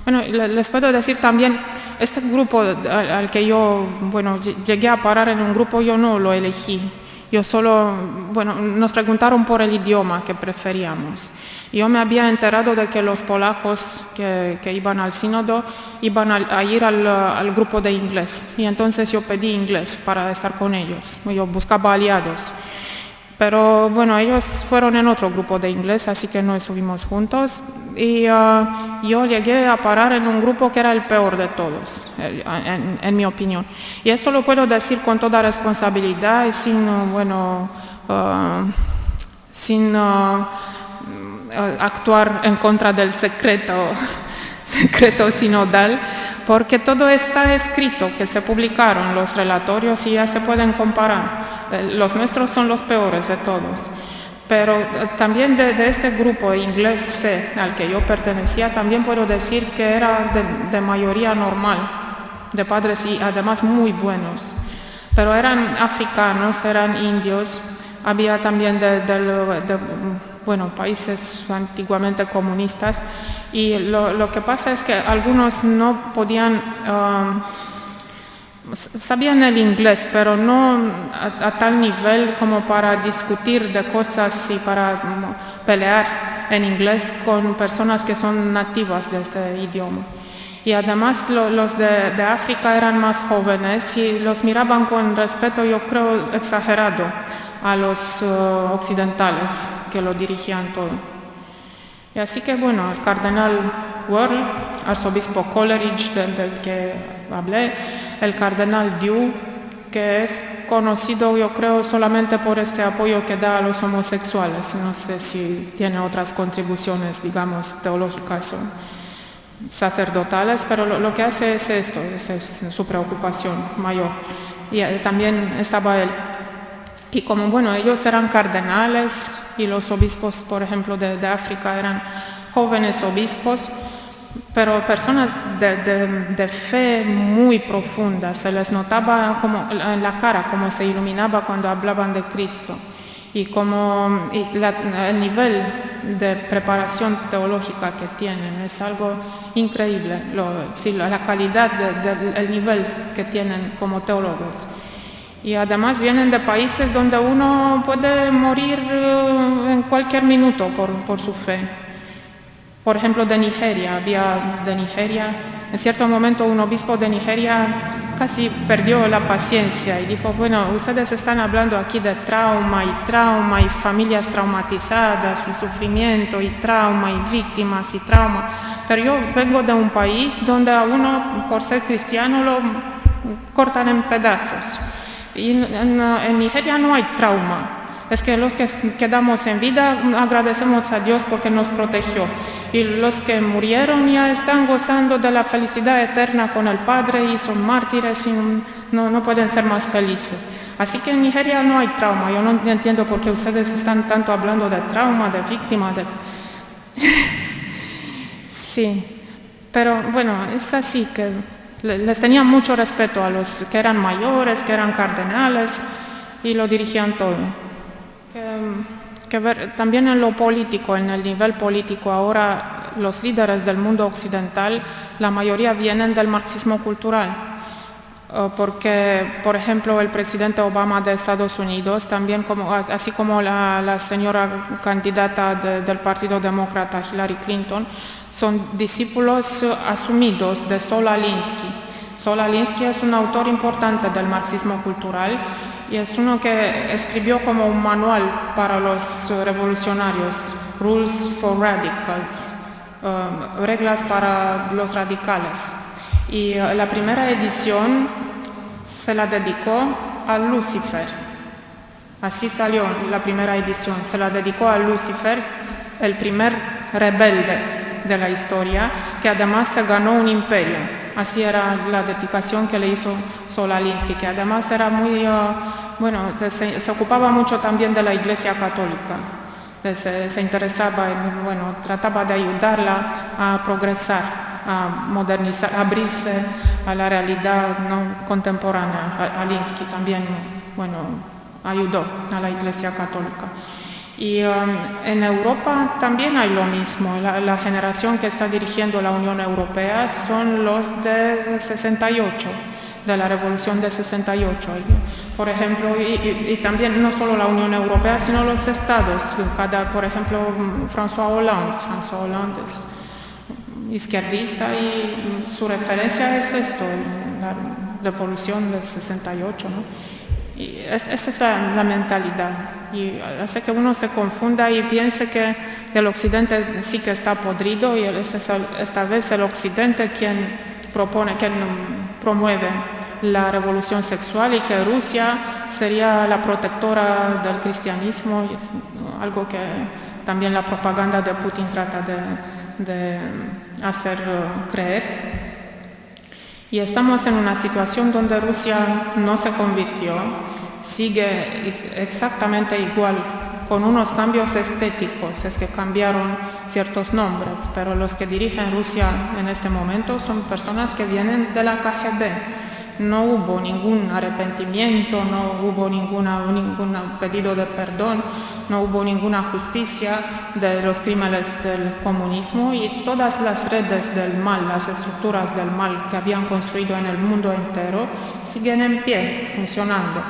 bueno, les puedo decir también, este grupo al que yo, bueno, llegué a parar en un grupo, yo no lo elegí. Yo solo, bueno, nos preguntaron por el idioma que preferíamos. Yo me había enterado de que los polacos que iban al sínodo iban a ir al grupo de inglés. Y entonces yo pedí inglés para estar con ellos. Yo buscaba aliados. Pero bueno, ellos fueron en otro grupo de inglés, así que no estuvimos juntos. Y yo llegué a parar en un grupo que era el peor de todos, en mi opinión. Y esto lo puedo decir con toda responsabilidad y sin, bueno, sin actuar en contra del secreto sinodal, porque todo está escrito, que se publicaron los relatorios y ya se pueden comparar. Los nuestros son los peores de todos. Pero también de este grupo inglés C al que yo pertenecía, también puedo decir que era de mayoría normal, de padres y además muy buenos. Pero eran africanos, eran indios, había también bueno, países antiguamente comunistas, y lo que pasa es que algunos no podían, sabían el inglés, pero no a tal nivel como para discutir de cosas y para pelear en inglés con personas que son nativas de este idioma. Y además los de África eran más jóvenes y los miraban con respeto, yo creo, exagerado, a los occidentales que lo dirigían todo. Y así que bueno, el cardenal Wörl, arzobispo Coleridge del que hablé, el cardenal Diu, que es conocido yo creo solamente por este apoyo que da a los homosexuales, no sé si tiene otras contribuciones, digamos, teológicas o sacerdotales, pero lo que hace es esto, esa es su preocupación mayor. Y también estaba él. Y como bueno, ellos eran cardenales y los obispos, por ejemplo, de África eran jóvenes obispos, pero personas de fe muy profunda, se les notaba como en la cara como se iluminaba cuando hablaban de Cristo y como el nivel de preparación teológica que tienen es algo increíble, la calidad del nivel que tienen como teólogos. Y además vienen de países donde uno puede morir en cualquier minuto por su fe. Por ejemplo, de Nigeria, en cierto momento un obispo de Nigeria casi perdió la paciencia y dijo, bueno, ustedes están hablando aquí de trauma y familias traumatizadas y sufrimiento y trauma y víctimas y trauma, pero yo vengo de un país donde a uno por ser cristiano lo cortan en pedazos y en Nigeria no hay trauma. Es que los que quedamos en vida agradecemos a Dios porque nos protegió. Y los que murieron ya están gozando de la felicidad eterna con el Padre y son mártires y no pueden ser más felices. Así que en Nigeria no hay trauma. Yo no entiendo por qué ustedes están tanto hablando de trauma, de víctima, Sí, pero bueno, es así que les tenían mucho respeto a los que eran mayores, que eran cardenales y lo dirigían todo. Que ver también en lo político, en el nivel político, ahora los líderes del mundo occidental, la mayoría vienen del marxismo cultural, porque, por ejemplo, el presidente Obama de Estados Unidos, también así como la señora candidata del Partido Demócrata, Hillary Clinton, son discípulos asumidos de Saul Alinsky. Saul Alinsky es un autor importante del marxismo cultural, y es uno que escribió como un manual para los revolucionarios, Rules for Radicals, reglas para los radicales. Y la primera edición se la dedicó a Lucifer. Así salió la primera edición, se la dedicó a Lucifer, el primer rebelde de la historia, que además se ganó un imperio. Así era la dedicación que le hizo Saul Alinsky, que además era muy, se ocupaba mucho también de la Iglesia Católica. Se interesaba, trataba de ayudarla a progresar, a modernizar, a abrirse a la realidad no contemporánea. Alinsky también, ayudó a la Iglesia Católica. Y en Europa también hay lo mismo. La generación que está dirigiendo la Unión Europea son los de 68, de la Revolución de 68. Por ejemplo, y también no solo la Unión Europea, sino los estados. Por ejemplo, François Hollande es izquierdista y su referencia es esto, la Revolución de 68, ¿no? Y esa es la mentalidad, y hace que uno se confunda y piense que el Occidente sí que está podrido y es esta vez el Occidente quien promueve la revolución sexual y que Rusia sería la protectora del cristianismo, y es algo que también la propaganda de Putin trata de hacer creer. Y estamos en una situación donde Rusia no se convirtió, sigue exactamente igual, con unos cambios estéticos, es que cambiaron ciertos nombres, pero los que dirigen Rusia en este momento son personas que vienen de la KGB. No hubo ningún arrepentimiento, no hubo ningún pedido de perdón, no hubo ninguna justicia de los crímenes del comunismo, y todas las redes del mal, las estructuras del mal que habían construido en el mundo entero siguen en pie, funcionando.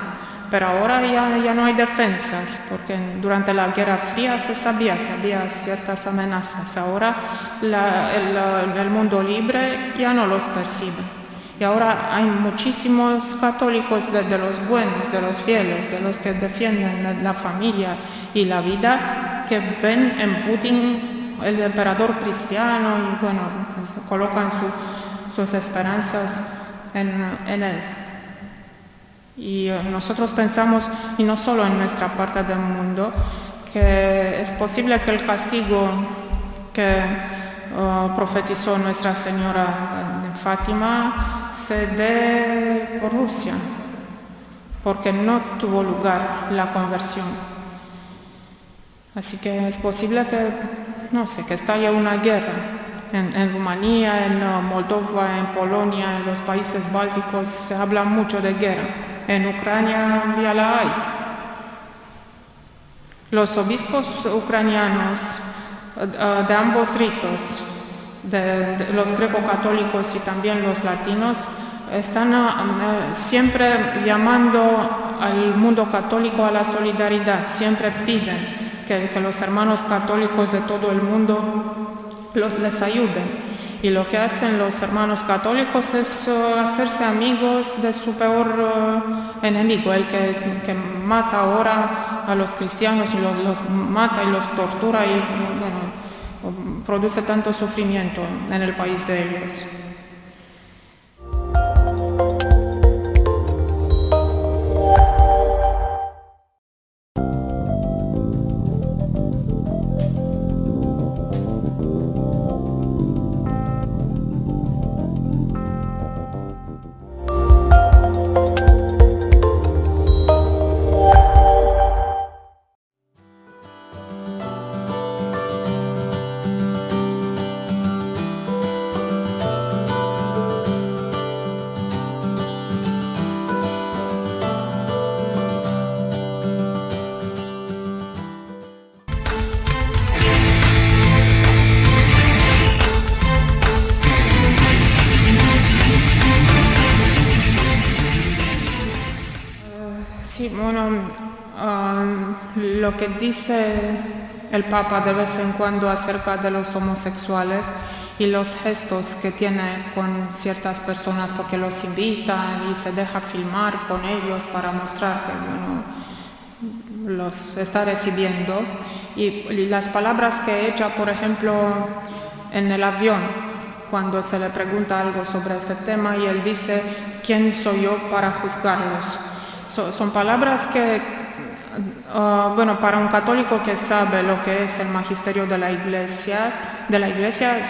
Pero ahora ya no hay defensas, porque durante la Guerra Fría se sabía que había ciertas amenazas. Ahora el mundo libre ya no los percibe. Y ahora hay muchísimos católicos de los buenos, de los fieles, de los que defienden la familia y la vida, que ven en Putin el emperador cristiano y bueno, pues, colocan sus esperanzas en él. Y nosotros pensamos, y no solo en nuestra parte del mundo, que es posible que el castigo que profetizó Nuestra Señora en Fátima se dé por Rusia, porque no tuvo lugar la conversión. Así que es posible que, no sé, que estalle una guerra en Rumanía, en Moldova, en Polonia, en los países bálticos se habla mucho de guerra. En Ucrania ya la hay. Los obispos ucranianos de ambos ritos, de los greco-católicos y también los latinos, están siempre llamando al mundo católico a la solidaridad, siempre piden que los hermanos católicos de todo el mundo les ayuden. Y lo que hacen los hermanos católicos es hacerse amigos de su peor enemigo, el que mata ahora a los cristianos y los mata y los tortura y bueno, produce tanto sufrimiento en el país de ellos. Sí, bueno, lo que dice el Papa de vez en cuando acerca de los homosexuales y los gestos que tiene con ciertas personas porque los invitan y se deja filmar con ellos para mostrar que bueno, los está recibiendo y las palabras que echa, por ejemplo, en el avión cuando se le pregunta algo sobre este tema y él dice, ¿quién soy yo para juzgarlos? Son palabras que, bueno, para un católico que sabe lo que es el magisterio de la iglesia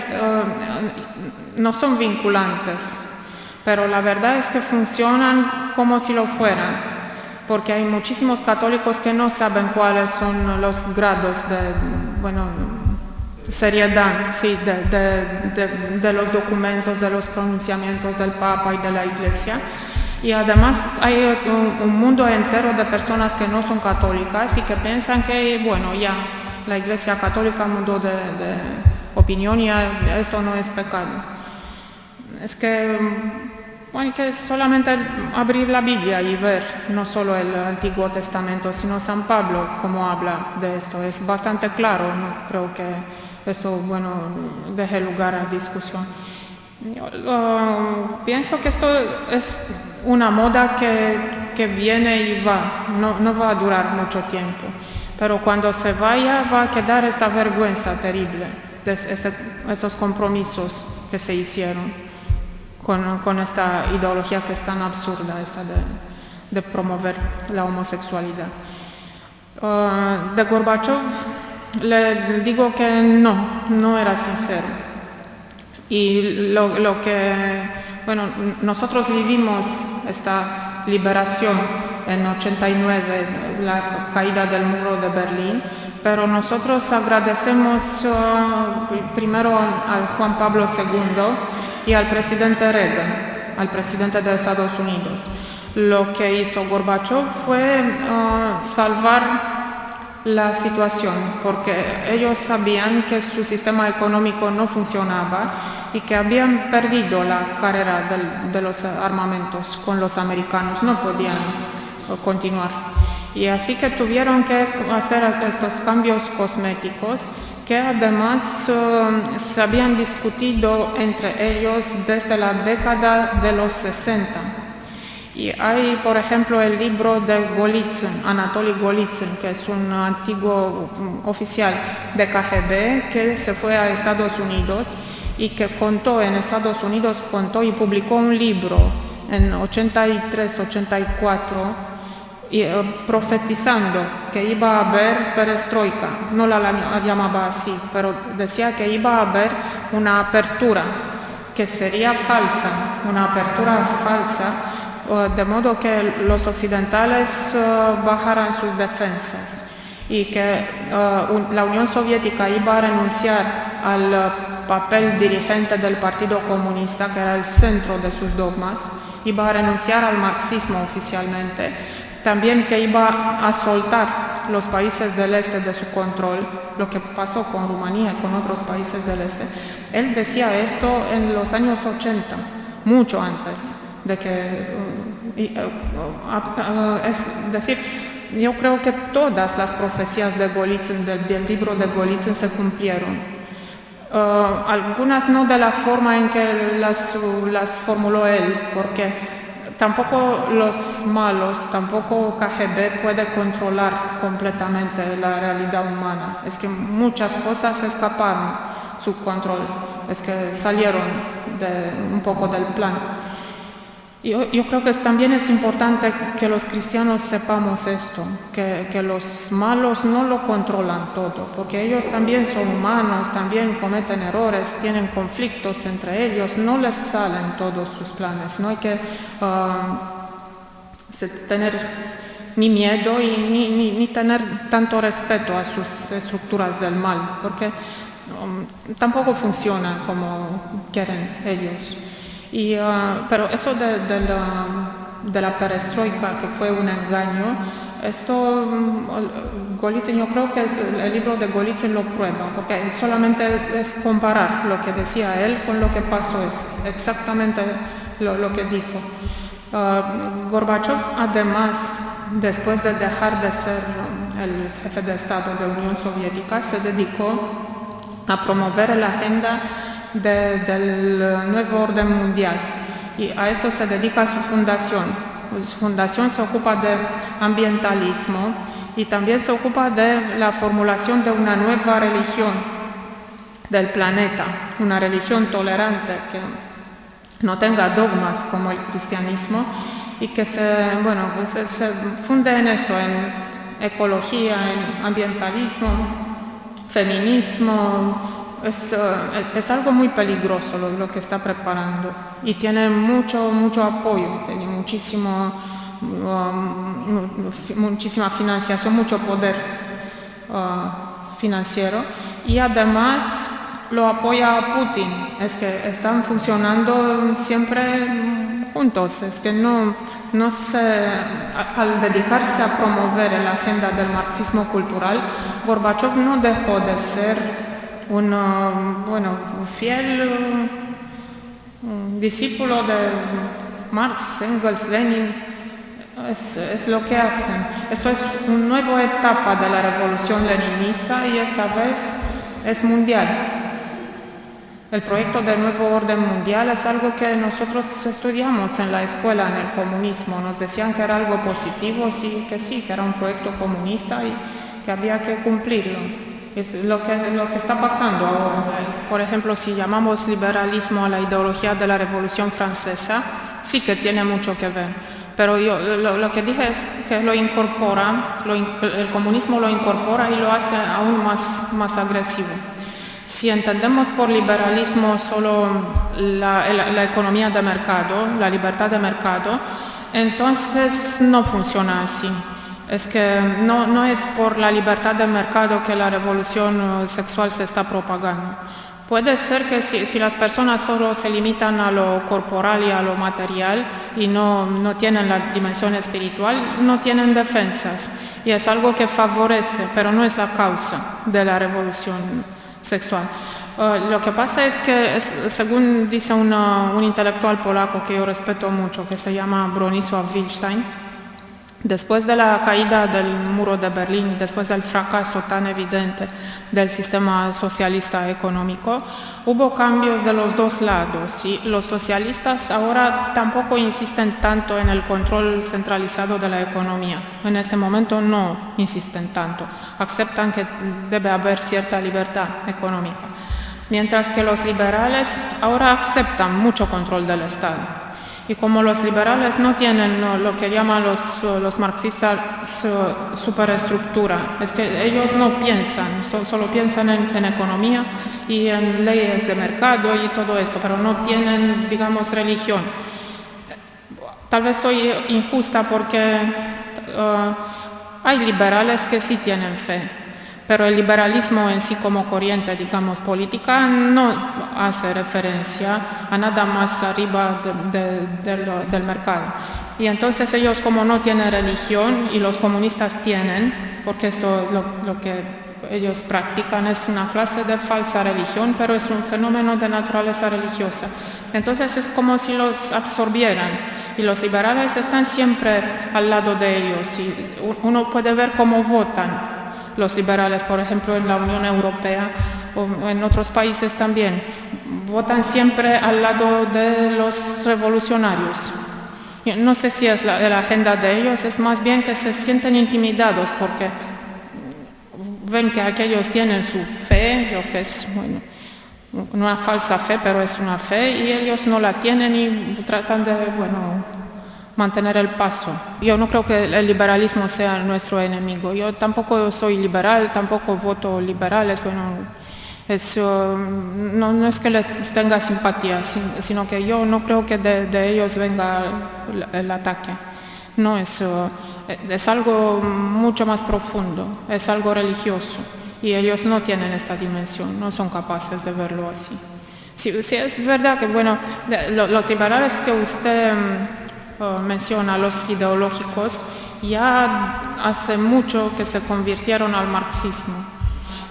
no son vinculantes, pero la verdad es que funcionan como si lo fueran, porque hay muchísimos católicos que no saben cuáles son los grados de, bueno, seriedad, sí, de los documentos, de los pronunciamientos del Papa y de la Iglesia. Y además hay un mundo entero de personas que no son católicas y que piensan que, bueno, ya la Iglesia Católica mudó de opinión y eso no es pecado. Es que, bueno, hay que solamente abrir la Biblia y ver no solo el Antiguo Testamento, sino San Pablo, cómo habla de esto. Es bastante claro, no creo que eso, bueno, deje lugar a discusión. Yo pienso que esto es una moda que viene y va, no va a durar mucho tiempo, pero cuando se vaya va a quedar esta vergüenza terrible de estos compromisos que se hicieron con esta ideología que es tan absurda, esta de promover la homosexualidad. De Gorbachev le digo que no era sincero. Y lo que, bueno, nosotros vivimos esta liberación en 89, la caída del muro de Berlín, pero nosotros agradecemos primero a Juan Pablo II y al presidente Reagan, al presidente de Estados Unidos. Lo que hizo Gorbachev fue salvar la situación, porque ellos sabían que su sistema económico no funcionaba y que habían perdido la carrera de los armamentos con los americanos, no podían continuar. Y así que tuvieron que hacer estos cambios cosméticos que además se habían discutido entre ellos desde la década de los 60. Y hay, por ejemplo, el libro de Golitsyn, Anatoly Golitsyn, que es un antiguo oficial de KGB que se fue a Estados Unidos y que contó en Estados Unidos, y publicó un libro en 83-84, profetizando que iba a haber perestroika. No la llamaba así, pero decía que iba a haber una apertura que sería falsa, una apertura falsa, de modo que los occidentales bajaran sus defensas y que la Unión Soviética iba a renunciar al papel dirigente del Partido Comunista, que era el centro de sus dogmas, iba a renunciar al marxismo oficialmente. También que iba a soltar los países del este de su control, lo que pasó con Rumanía y con otros países del este. Él decía esto en los años 80, mucho antes de que... es decir, yo creo que todas las profecías de Golitsyn, del libro de Golitsyn, se cumplieron. Algunas no de la forma en que las formuló él, porque tampoco los malos, tampoco KGB puede controlar completamente la realidad humana. Es que muchas cosas escaparon su control, es que salieron un poco del plan. Yo creo que también es importante que los cristianos sepamos esto, que los malos no lo controlan todo, porque ellos también son humanos, también cometen errores, tienen conflictos entre ellos, no les salen todos sus planes. No hay que tener ni miedo y ni tener tanto respeto a sus estructuras del mal, porque tampoco funcionan como quieren ellos. Pero eso de la perestroika, que fue un engaño, esto Golitsyn, yo creo que el libro de Golitsyn lo prueba, porque solamente es comparar lo que decía él con lo que pasó, es exactamente lo que dijo. Gorbachev, además, después de dejar de ser el jefe de Estado de la Unión Soviética, se dedicó a promover la agenda del nuevo orden mundial, y a eso se dedica su fundación. Su fundación se ocupa de ambientalismo y también se ocupa de la formulación de una nueva religión del planeta, una religión tolerante que no tenga dogmas como el cristianismo y que se funde en esto, en ecología, en ambientalismo, feminismo. Es algo muy peligroso lo que está preparando, y tiene mucho apoyo, tiene muchísima financiación, mucho poder financiero, y además lo apoya a Putin. Es que están funcionando siempre juntos, es que al dedicarse a promover la agenda del marxismo cultural, Gorbachev no dejó de ser un fiel discípulo de Marx, Engels, Lenin. Es lo que hacen. Esto es una nueva etapa de la revolución leninista, y esta vez es mundial. El proyecto del nuevo orden mundial es algo que nosotros estudiamos en la escuela, en el comunismo. Nos decían que era algo positivo, que era un proyecto comunista y que había que cumplirlo. Es lo que está pasando ahora. Por ejemplo, si llamamos liberalismo a la ideología de la Revolución Francesa, sí que tiene mucho que ver. Pero yo lo que dije es que lo incorpora, el comunismo lo incorpora y lo hace aún más agresivo. Si entendemos por liberalismo solo la economía de mercado, la libertad de mercado, entonces no funciona así. Es que no es por la libertad de mercado que la revolución sexual se está propagando. Puede ser que si las personas solo se limitan a lo corporal y a lo material y no tienen la dimensión espiritual, no tienen defensas. Y es algo que favorece, pero no es la causa de la revolución sexual. Lo que pasa es que, según dice un intelectual polaco que yo respeto mucho, que se llama Bronisław Wilstein, Después de la caída del muro de Berlín, después del fracaso tan evidente del sistema socialista económico, hubo cambios de los dos lados y los socialistas ahora tampoco insisten tanto en el control centralizado de la economía. En este momento no insisten tanto, aceptan que debe haber cierta libertad económica. Mientras que los liberales ahora aceptan mucho control del Estado. Y como los liberales no tienen lo que llaman los marxistas superestructura, es que ellos no piensan, solo piensan en economía y en leyes de mercado y todo eso, pero no tienen, digamos, religión. Tal vez soy injusta porque hay liberales que sí tienen fe. Pero el liberalismo en sí como corriente, digamos, política, no hace referencia a nada más arriba del mercado. Y entonces ellos como no tienen religión y los comunistas tienen, porque esto lo que ellos practican es una clase de falsa religión, pero es un fenómeno de naturaleza religiosa. Entonces es como si los absorbieran. Y los liberales están siempre al lado de ellos. Y uno puede ver cómo votan. Los liberales, por ejemplo, en la Unión Europea o en otros países también, votan siempre al lado de los revolucionarios. No sé si es la agenda de ellos, es más bien que se sienten intimidados porque ven que aquellos tienen su fe, lo que es una falsa fe, pero es una fe, y ellos no la tienen y tratan de, mantener el paso. Yo no creo que el liberalismo sea nuestro enemigo. Yo tampoco soy liberal, tampoco voto liberales. No es que les tenga simpatía, sino que yo no creo que de ellos venga el ataque. No, es algo mucho más profundo, es algo religioso. Y ellos no tienen esta dimensión, no son capaces de verlo así. Sí, es verdad que, los liberales que usted menciona, los ideológicos, ya hace mucho que se convirtieron al marxismo.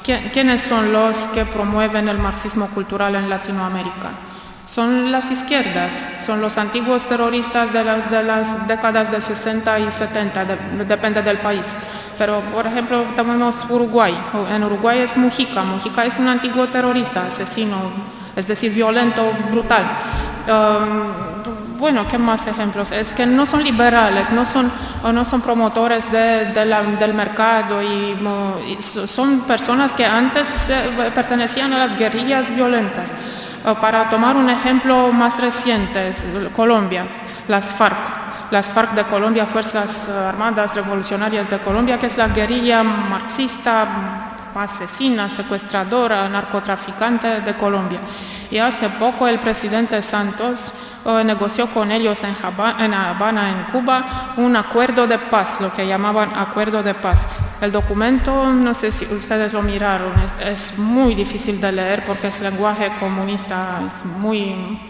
¿Quiénes son los que promueven el marxismo cultural en Latinoamérica? Son las izquierdas, son los antiguos terroristas de las décadas de 60 y 70, depende del país. Pero, por ejemplo, tenemos Uruguay. En Uruguay es Mujica. Mujica es un antiguo terrorista, asesino, es decir, violento, brutal. ¿Qué más ejemplos? Es que no son liberales, no son promotores del mercado y son personas que antes pertenecían a las guerrillas violentas. Para tomar un ejemplo más reciente, Colombia, las FARC de Colombia, Fuerzas Armadas Revolucionarias de Colombia, que es la guerrilla marxista, asesina, secuestradora, narcotraficante de Colombia. Y hace poco el presidente Santos negoció con ellos en Habana, en Cuba, un acuerdo de paz, lo que llamaban acuerdo de paz. El documento, no sé si ustedes lo miraron, es muy difícil de leer porque es lenguaje comunista, es muy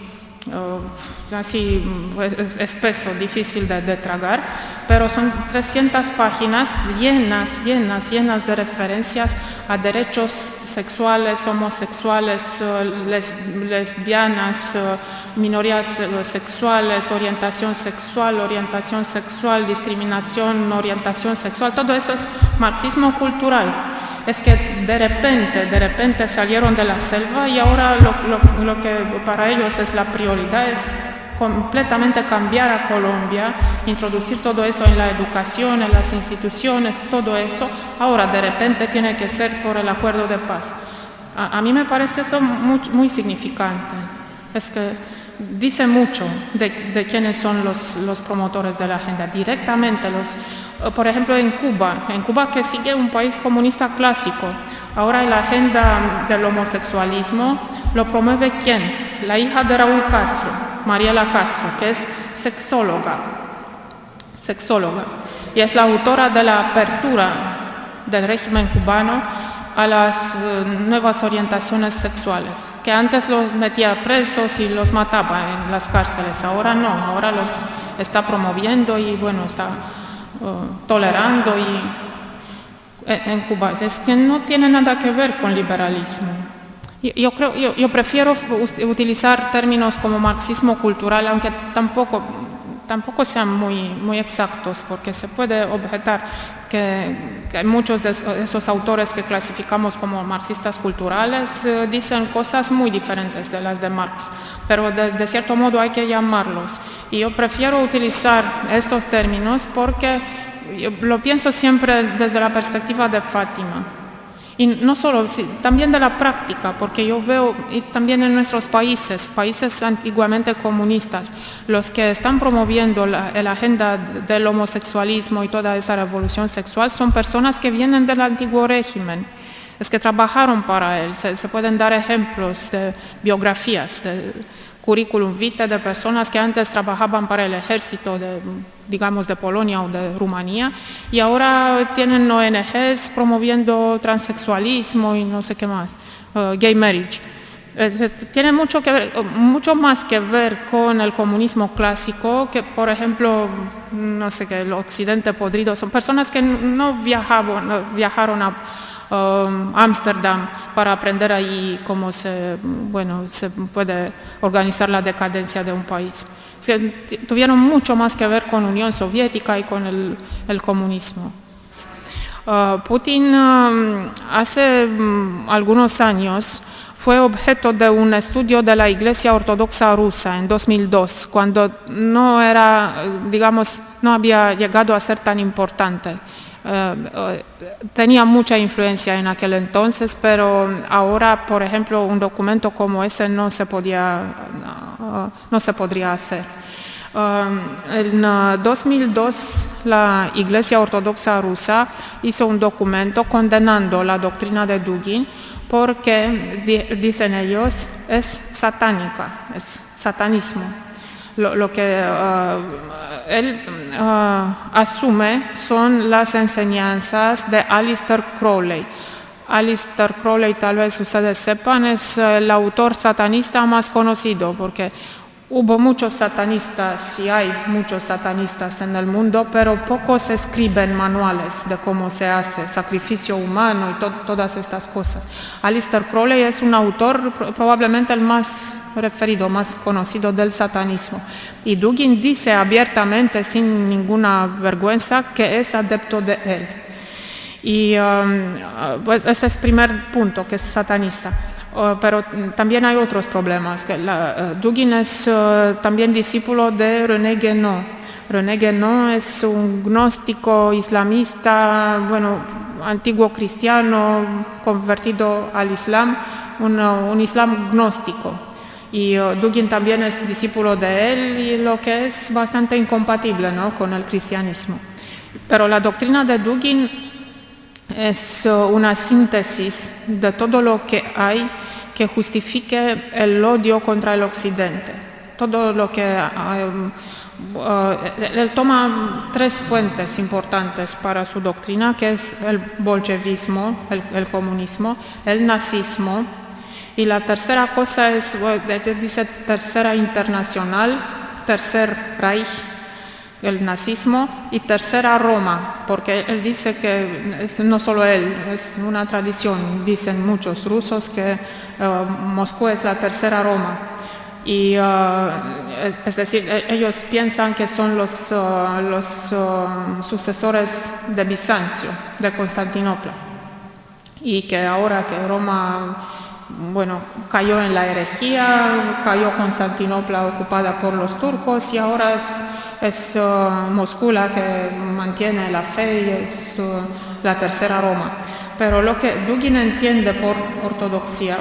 espeso, difícil de tragar, pero son 300 páginas llenas de referencias a derechos sexuales, homosexuales, lesbianas, minorías sexuales, orientación sexual, discriminación, orientación sexual, todo eso es marxismo cultural. Es que de repente salieron de la selva y ahora lo que para ellos es la prioridad es completamente cambiar a Colombia, introducir todo eso en la educación, en las instituciones, todo eso, ahora de repente tiene que ser por el acuerdo de paz. A mí me parece eso muy significante. Es que dice mucho de quiénes son los promotores de la agenda. Directamente por ejemplo, en Cuba que sigue un país comunista clásico, ahora la agenda del homosexualismo lo promueve ¿quién? La hija de Raúl Castro, Mariela Castro, que es sexóloga, y es la autora de la apertura del régimen cubano a las nuevas orientaciones sexuales, que antes los metía presos y los mataba en las cárceles, ahora no, ahora los está promoviendo y está tolerando en Cuba. Es que no tiene nada que ver con liberalismo. Yo prefiero utilizar términos como marxismo cultural, aunque tampoco tampoco sean muy exactos, porque se puede objetar que muchos de esos autores que clasificamos como marxistas culturales dicen cosas muy diferentes de las de Marx, pero de cierto modo hay que llamarlos. Y yo prefiero utilizar estos términos porque yo lo pienso siempre desde la perspectiva de Fátima. Y no solo, también de la práctica, porque yo veo y también en nuestros países antiguamente comunistas, los que están promoviendo la agenda del homosexualismo y toda esa revolución sexual son personas que vienen del antiguo régimen, es que trabajaron para él. Se pueden dar ejemplos de biografías, de currículum vitae de personas que antes trabajaban para el ejército digamos de Polonia o de Rumanía y ahora tienen ONGs promoviendo transexualismo y no sé qué más, gay marriage. Tiene mucho más que ver con el comunismo clásico que, por ejemplo, no sé qué, el occidente podrido. Son personas que no viajaron a Ámsterdam para aprender ahí cómo se puede organizar la decadencia de un país. Tuvieron mucho más que ver con Unión Soviética y con el comunismo. Putin hace algunos años fue objeto de un estudio de la Iglesia Ortodoxa Rusa en 2002, cuando no había llegado a ser tan importante. Tenía mucha influencia en aquel entonces, pero ahora, por ejemplo, un documento como ese no se podría hacer. En 2002 la Iglesia Ortodoxa Rusa hizo un documento condenando la doctrina de Dugin porque, dicen ellos, es satánica, es satanismo. Lo que él asume son las enseñanzas de Aleister Crowley. Aleister Crowley, tal vez ustedes sepan, es el autor satanista más conocido, porque hubo muchos satanistas y hay muchos satanistas en el mundo, pero pocos escriben manuales de cómo se hace sacrificio humano y todas estas cosas. Aleister Crowley es un autor probablemente el más referido, más conocido del satanismo. Y Dugin dice abiertamente, sin ninguna vergüenza, que es adepto de él. Y pues ese es el primer punto, que es satanista. Pero también hay otros problemas. Dugin es también discípulo de René Guénon. René Guénon es un gnóstico islamista, antiguo cristiano, convertido al Islam, un Islam gnóstico. Y Dugin también es discípulo de él, y lo que es bastante incompatible, ¿no?, con el cristianismo. Pero la doctrina de Dugin es una síntesis de todo lo que hay que justifique el odio contra el occidente. Todo lo que él toma tres fuentes importantes para su doctrina, que es el bolchevismo, el comunismo, el nazismo, y la tercera cosa es, dice tercera internacional, tercer Reich, el nazismo, y tercera Roma, porque él dice que no solo él, es una tradición, dicen muchos rusos que Moscú es la tercera Roma. Y es decir, ellos piensan que son los sucesores de Bizancio, de Constantinopla, y que ahora que Roma cayó en la herejía, cayó Constantinopla ocupada por los turcos, y ahora es Moscú la que mantiene la fe y es la tercera Roma. Pero lo que Dugin entiende por ortodoxia,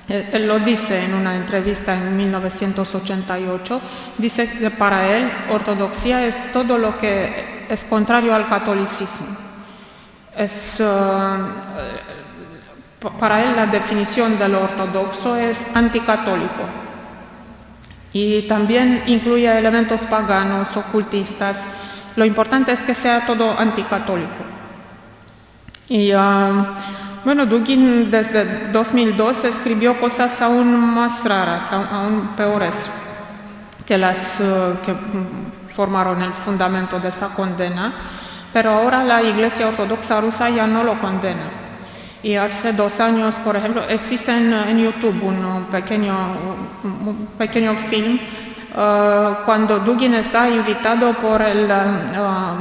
él lo dice en una entrevista en 1988, dice que para él ortodoxia es todo lo que es contrario al catolicismo. Para él la definición de lo ortodoxo es anticatólico. Y también incluye elementos paganos, ocultistas. Lo importante es que sea todo anticatólico. Y Dugin desde 2002 escribió cosas aún más raras, aún peores que las que formaron el fundamento de esta condena, pero ahora la Iglesia Ortodoxa Rusa ya no lo condena. Y hace 2 años, por ejemplo, existe en YouTube un pequeño film cuando Dugin está invitado por el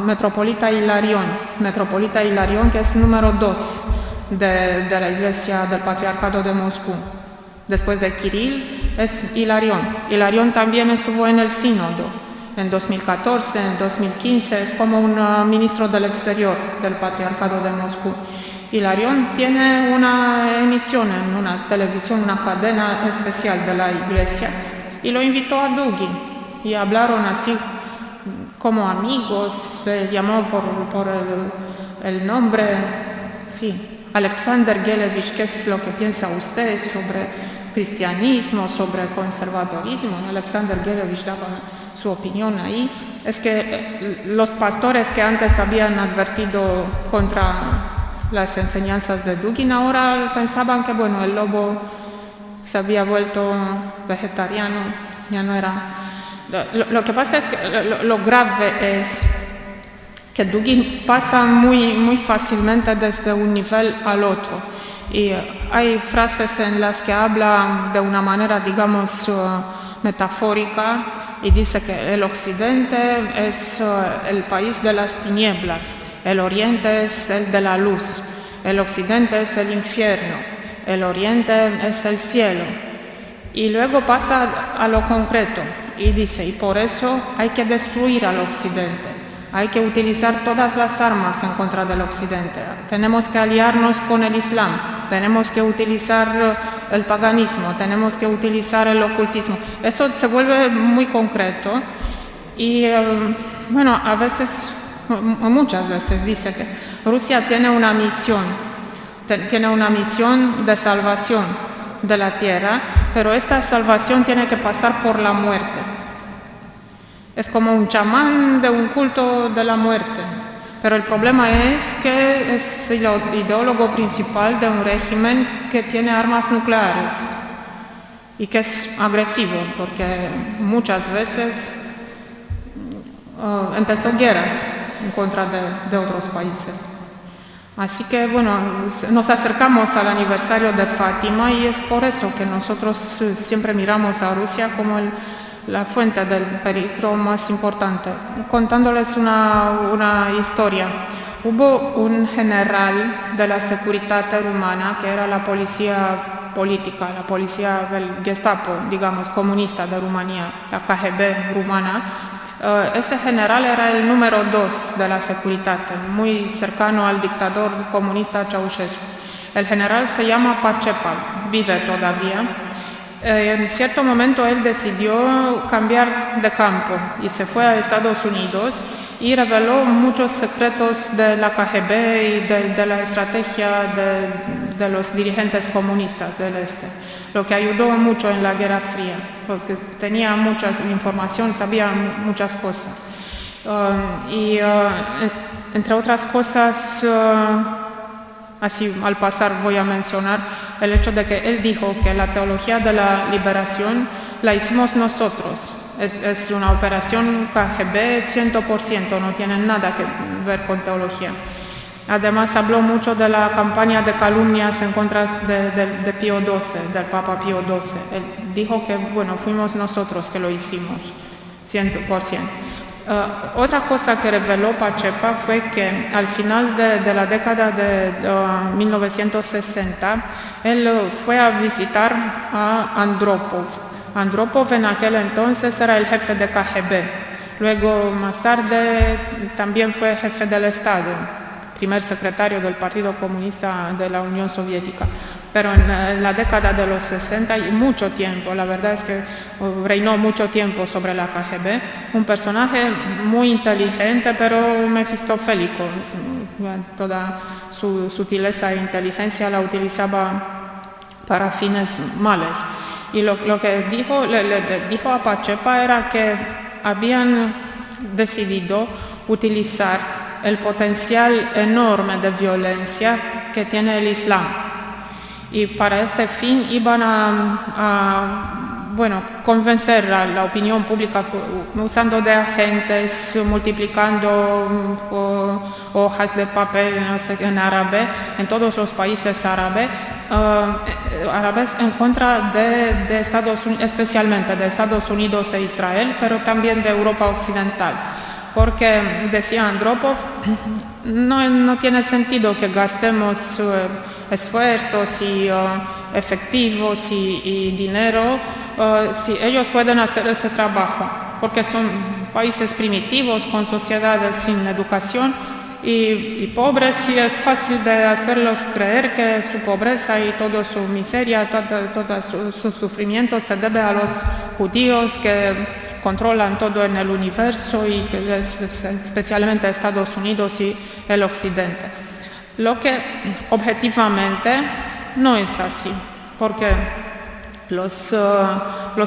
metropolita Hilarión. Metropolita Hilarión, que es número 2 de la Iglesia del Patriarcado de Moscú. Después de Kirill es Hilarión. Hilarión también estuvo en el sínodo en 2014, en 2015, es como un ministro del exterior del Patriarcado de Moscú. Hilarión tiene una emisión en una televisión, una cadena especial de la Iglesia, y lo invitó a Dugin y hablaron así como amigos, le llamó por el nombre, sí, Alexander Gelevich, ¿qué es lo que piensa usted sobre cristianismo, sobre conservadorismo? Alexander Gelevich daba su opinión ahí. Es que los pastores que antes habían advertido contra las enseñanzas de Dugin ahora pensaban que, bueno, el lobo se había vuelto vegetariano, ya no era. Lo que pasa es que lo grave es que Dugin pasa muy fácilmente desde un nivel al otro. Y hay frases en las que habla de una manera, digamos, metafórica, y dice que el occidente es el país de las tinieblas, el oriente es el de la luz, el occidente es el infierno, el oriente es el cielo. Y luego pasa a lo concreto y dice, y por eso hay que destruir al occidente, hay que utilizar todas las armas en contra del occidente, tenemos que aliarnos con el Islam, tenemos que utilizar el paganismo, tenemos que utilizar el ocultismo. Eso se vuelve muy concreto y, bueno, a veces, muchas veces dice que Rusia tiene una misión de salvación de la tierra, pero esta salvación tiene que pasar por la muerte. Es como un chamán de un culto de la muerte, pero el problema es que es el ideólogo principal de un régimen que tiene armas nucleares y que es agresivo, porque muchas veces empezó guerras en contra de otros países. Así que, bueno, nos acercamos al aniversario de Fátima y es por eso que nosotros siempre miramos a Rusia como la fuente del peligro más importante. Contándoles una historia. Hubo un general de la Securitate rumana, que era la policía política, la policía del Gestapo, digamos, comunista de Rumanía, la KGB rumana. Ese general era el número 2 de la Securitate, muy cercano al dictador comunista Ceausescu. El general se llama Pacepa, vive todavía. En cierto momento él decidió cambiar de campo y se fue a Estados Unidos y reveló muchos secretos de la KGB y de la estrategia de los dirigentes comunistas del este, lo que ayudó mucho en la Guerra Fría, porque tenía mucha información, sabía muchas cosas. Entre otras cosas, así al pasar voy a mencionar el hecho de que él dijo que la teología de la liberación la hicimos nosotros. Es una operación KGB 100%, no tiene nada que ver con teología. Además habló mucho de la campaña de calumnias en contra de Pío XII, del Papa Pío XII. Él dijo que, bueno, fuimos nosotros que lo hicimos, 100%. Otra cosa que reveló Pacepa fue que al final de la década de 1960, él fue a visitar a Andropov. Andropov en aquel entonces era el jefe de KGB. Luego, más tarde, también fue jefe del Estado, primer secretario del Partido Comunista de la Unión Soviética. Pero en la década de los 60 y mucho tiempo, la verdad es que reinó mucho tiempo sobre la KGB, un personaje muy inteligente, pero mefistofélico. Toda su sutileza e inteligencia la utilizaba para fines males. Y lo que le dijo a Pacepa era que habían decidido utilizar el potencial enorme de violencia que tiene el Islam. Y para este fin iban a convencer a la opinión pública usando de agentes, multiplicando hojas de papel, no sé, en árabe, en todos los países árabes. árabes en contra de Estados Unidos, especialmente de Estados Unidos e Israel, pero también de Europa Occidental. Porque, decía Andropov, no tiene sentido que gastemos esfuerzos y efectivos y dinero si ellos pueden hacer ese trabajo, porque son países primitivos con sociedades sin educación y pobres, y es fácil de hacerlos creer que su pobreza y toda su miseria, todo su sufrimiento se debe a los judíos que controlan todo en el universo y que es especialmente Estados Unidos y el Occidente. Lo que objetivamente no es así, porque los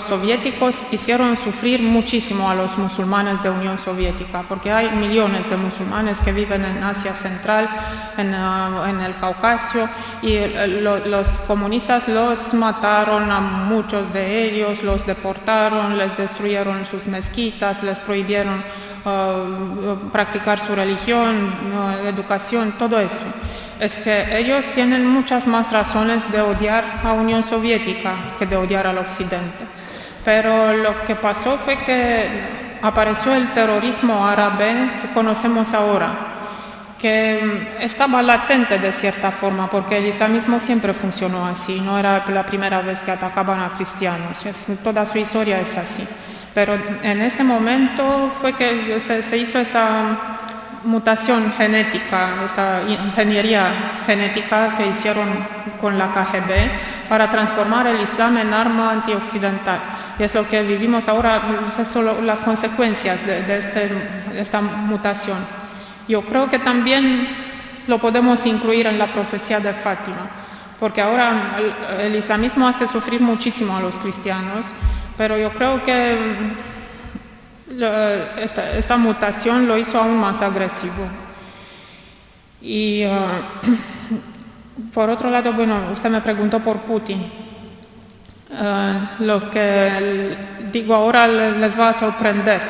soviéticos hicieron sufrir muchísimo a los musulmanes de Unión Soviética, porque hay millones de musulmanes que viven en Asia Central, en el Cáucaso, y los comunistas los mataron a muchos de ellos, los deportaron, les destruyeron sus mezquitas, les prohibieron practicar su religión, educación, todo eso. Es que ellos tienen muchas más razones de odiar a Unión Soviética que de odiar al Occidente. Pero lo que pasó fue que apareció el terrorismo árabe que conocemos ahora, que estaba latente de cierta forma, porque el islamismo siempre funcionó así, no era la primera vez que atacaban a cristianos, toda su historia es así. Pero en ese momento fue que se hizo esta mutación genética, esta ingeniería genética que hicieron con la KGB para transformar el Islam en arma antioccidental. Y es lo que vivimos ahora, son las consecuencias de esta mutación. Yo creo que también lo podemos incluir en la profecía de Fátima, porque ahora el islamismo hace sufrir muchísimo a los cristianos, pero yo creo que esta mutación lo hizo aún más agresivo. Y por otro lado, bueno, usted me preguntó por Putin. Lo que digo ahora les va a sorprender,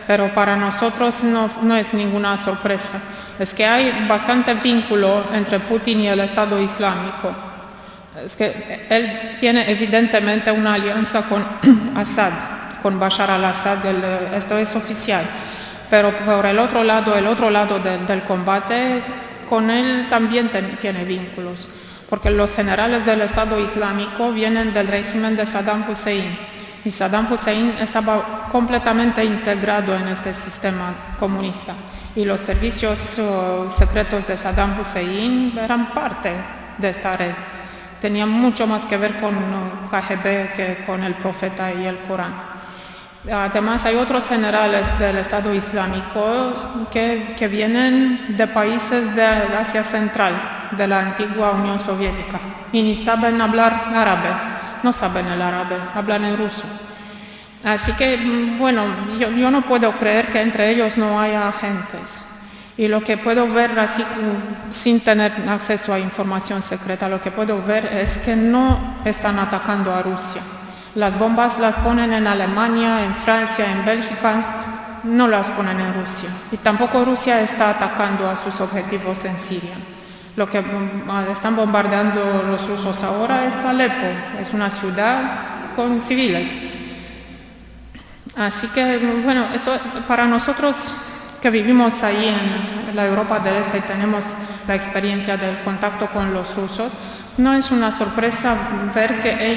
pero para nosotros no es ninguna sorpresa. Es que hay bastante vínculo entre Putin y el Estado Islámico. Es que él tiene evidentemente una alianza con Assad, con Bashar al-Assad, esto es oficial, pero por el otro lado del combate, con él también tiene vínculos, porque los generales del Estado Islámico vienen del régimen de Saddam Hussein, y Saddam Hussein estaba completamente integrado en este sistema comunista, y los servicios secretos de Saddam Hussein eran parte de esta red. Tenían mucho más que ver con KGB que con el profeta y el Corán. Además, hay otros generales del Estado Islámico que vienen de países de Asia Central, de la antigua Unión Soviética, y ni saben hablar árabe, no saben el árabe, hablan en ruso. Así que, bueno, yo no puedo creer que entre ellos no haya agentes. Y lo que puedo ver así, sin tener acceso a información secreta, lo que puedo ver es que no están atacando a Rusia. Las bombas las ponen en Alemania, en Francia, en Bélgica, no las ponen en Rusia. Y tampoco Rusia está atacando a sus objetivos en Siria. Lo que están bombardeando los rusos ahora es Alepo, es una ciudad con civiles. Así que, bueno, eso para nosotros que vivimos ahí en la Europa del Este y tenemos la experiencia del contacto con los rusos, no es una sorpresa ver que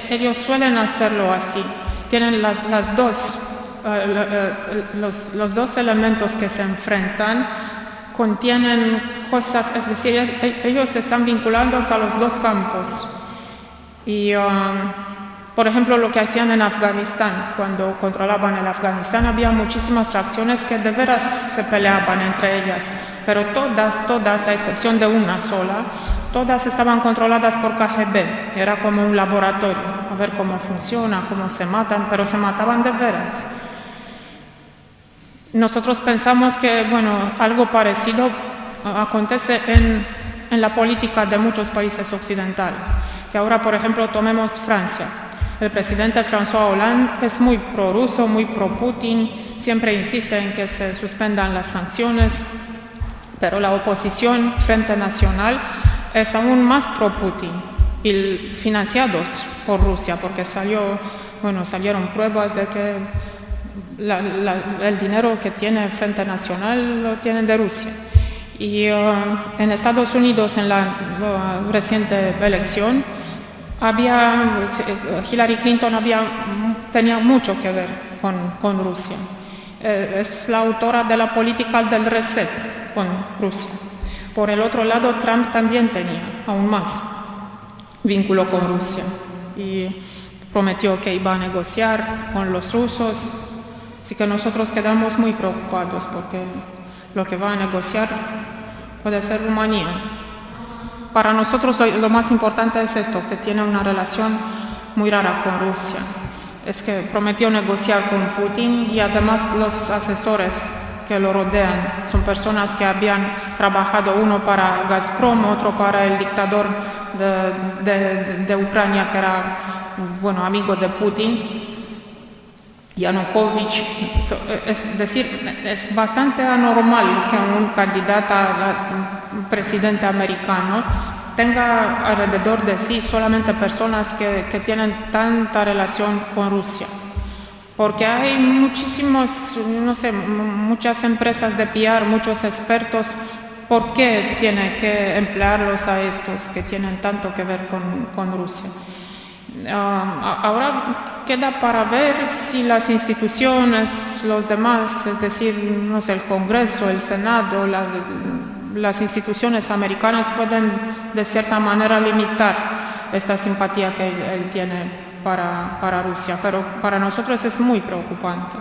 ellos suelen hacerlo así. Tienen los dos elementos que se enfrentan, contienen cosas, es decir, ellos están vinculados a los dos campos. Y, por ejemplo, lo que hacían en Afganistán, cuando controlaban el Afganistán, había muchísimas fracciones que de veras se peleaban entre ellas, pero todas, a excepción de una sola, todas estaban controladas por KGB, era como un laboratorio, a ver cómo funciona, cómo se matan, pero se mataban de veras. Nosotros pensamos que, bueno, algo parecido acontece en la política de muchos países occidentales, que ahora, por ejemplo, tomemos Francia. El presidente François Hollande es muy prorruso, muy pro-Putin, siempre insiste en que se suspendan las sanciones, pero la oposición, Frente Nacional, es aún más pro-Putin y financiados por Rusia, porque salieron pruebas de que el dinero que tiene el Frente Nacional lo tienen de Rusia. Y en Estados Unidos, en la reciente elección, Hillary Clinton tenía mucho que ver con Rusia. Es la autora de la política del reset con Rusia. Por el otro lado, Trump también tenía aún más vínculo con Rusia y prometió que iba a negociar con los rusos. Así que nosotros quedamos muy preocupados porque lo que va a negociar puede ser Rumanía. Para nosotros lo más importante es esto, que tiene una relación muy rara con Rusia. Es que prometió negociar con Putin y además los asesores que lo rodean son personas que habían trabajado, uno para Gazprom, otro para el dictador de Ucrania, que era amigo de Putin, Yanukovych. Es decir, es bastante anormal que un candidato a presidente americano tenga alrededor de sí solamente personas que tienen tanta relación con Rusia. Porque hay muchas empresas de PR, muchos expertos. ¿Por qué tiene que emplearlos a estos que tienen tanto que ver con Rusia? Ahora queda para ver si las instituciones, los demás, es decir, el Congreso, el Senado, las instituciones americanas pueden de cierta manera limitar esta simpatía que él tiene para Rusia, pero para nosotros es muy preocupante.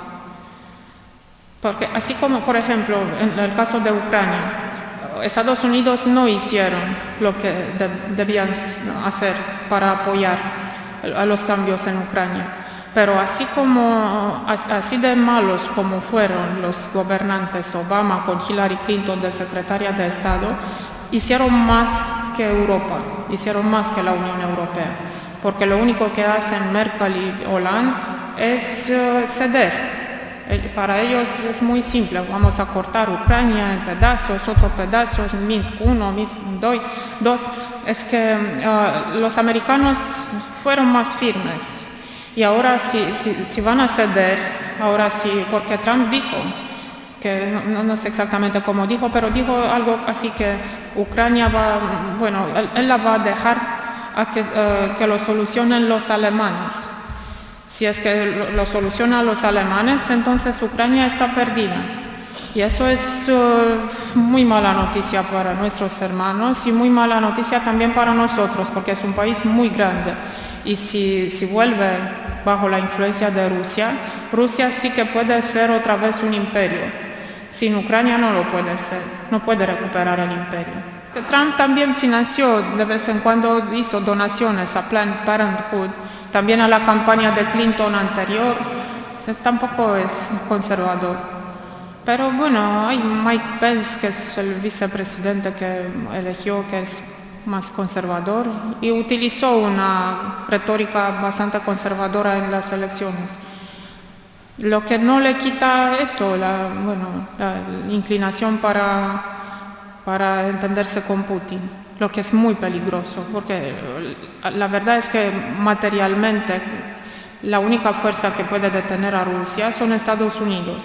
Porque así como, por ejemplo, en el caso de Ucrania, Estados Unidos no hicieron lo que debían hacer para apoyar a los cambios en Ucrania. Pero así de malos como fueron los gobernantes Obama con Hillary Clinton de secretaria de Estado, hicieron más que Europa, hicieron más que la Unión Europea. Porque lo único que hacen Merkel y Hollande es ceder. Para ellos es muy simple, vamos a cortar Ucrania en pedazos, otros pedazos, Minsk 1, Minsk 2. Es que los americanos fueron más firmes. Y ahora si van a ceder, ahora sí, porque Trump dijo, que no sé exactamente cómo dijo, pero dijo algo así que Ucrania él la va a dejar a que lo solucionen los alemanes. Si es que lo solucionan los alemanes, entonces Ucrania está perdida. Y eso es muy mala noticia para nuestros hermanos y muy mala noticia también para nosotros, porque es un país muy grande. Y si vuelve bajo la influencia de Rusia, Rusia sí que puede ser otra vez un imperio. Sin Ucrania no lo puede ser, no puede recuperar el imperio. Trump también financió, de vez en cuando hizo donaciones a Planned Parenthood, también a la campaña de Clinton anterior. Tampoco es conservador. Pero hay Mike Pence, que es el vicepresidente que eligió, que es más conservador, y utilizó una retórica bastante conservadora en las elecciones. Lo que no le quita esto, la inclinación para entenderse con Putin, lo que es muy peligroso, porque la verdad es que materialmente la única fuerza que puede detener a Rusia son Estados Unidos.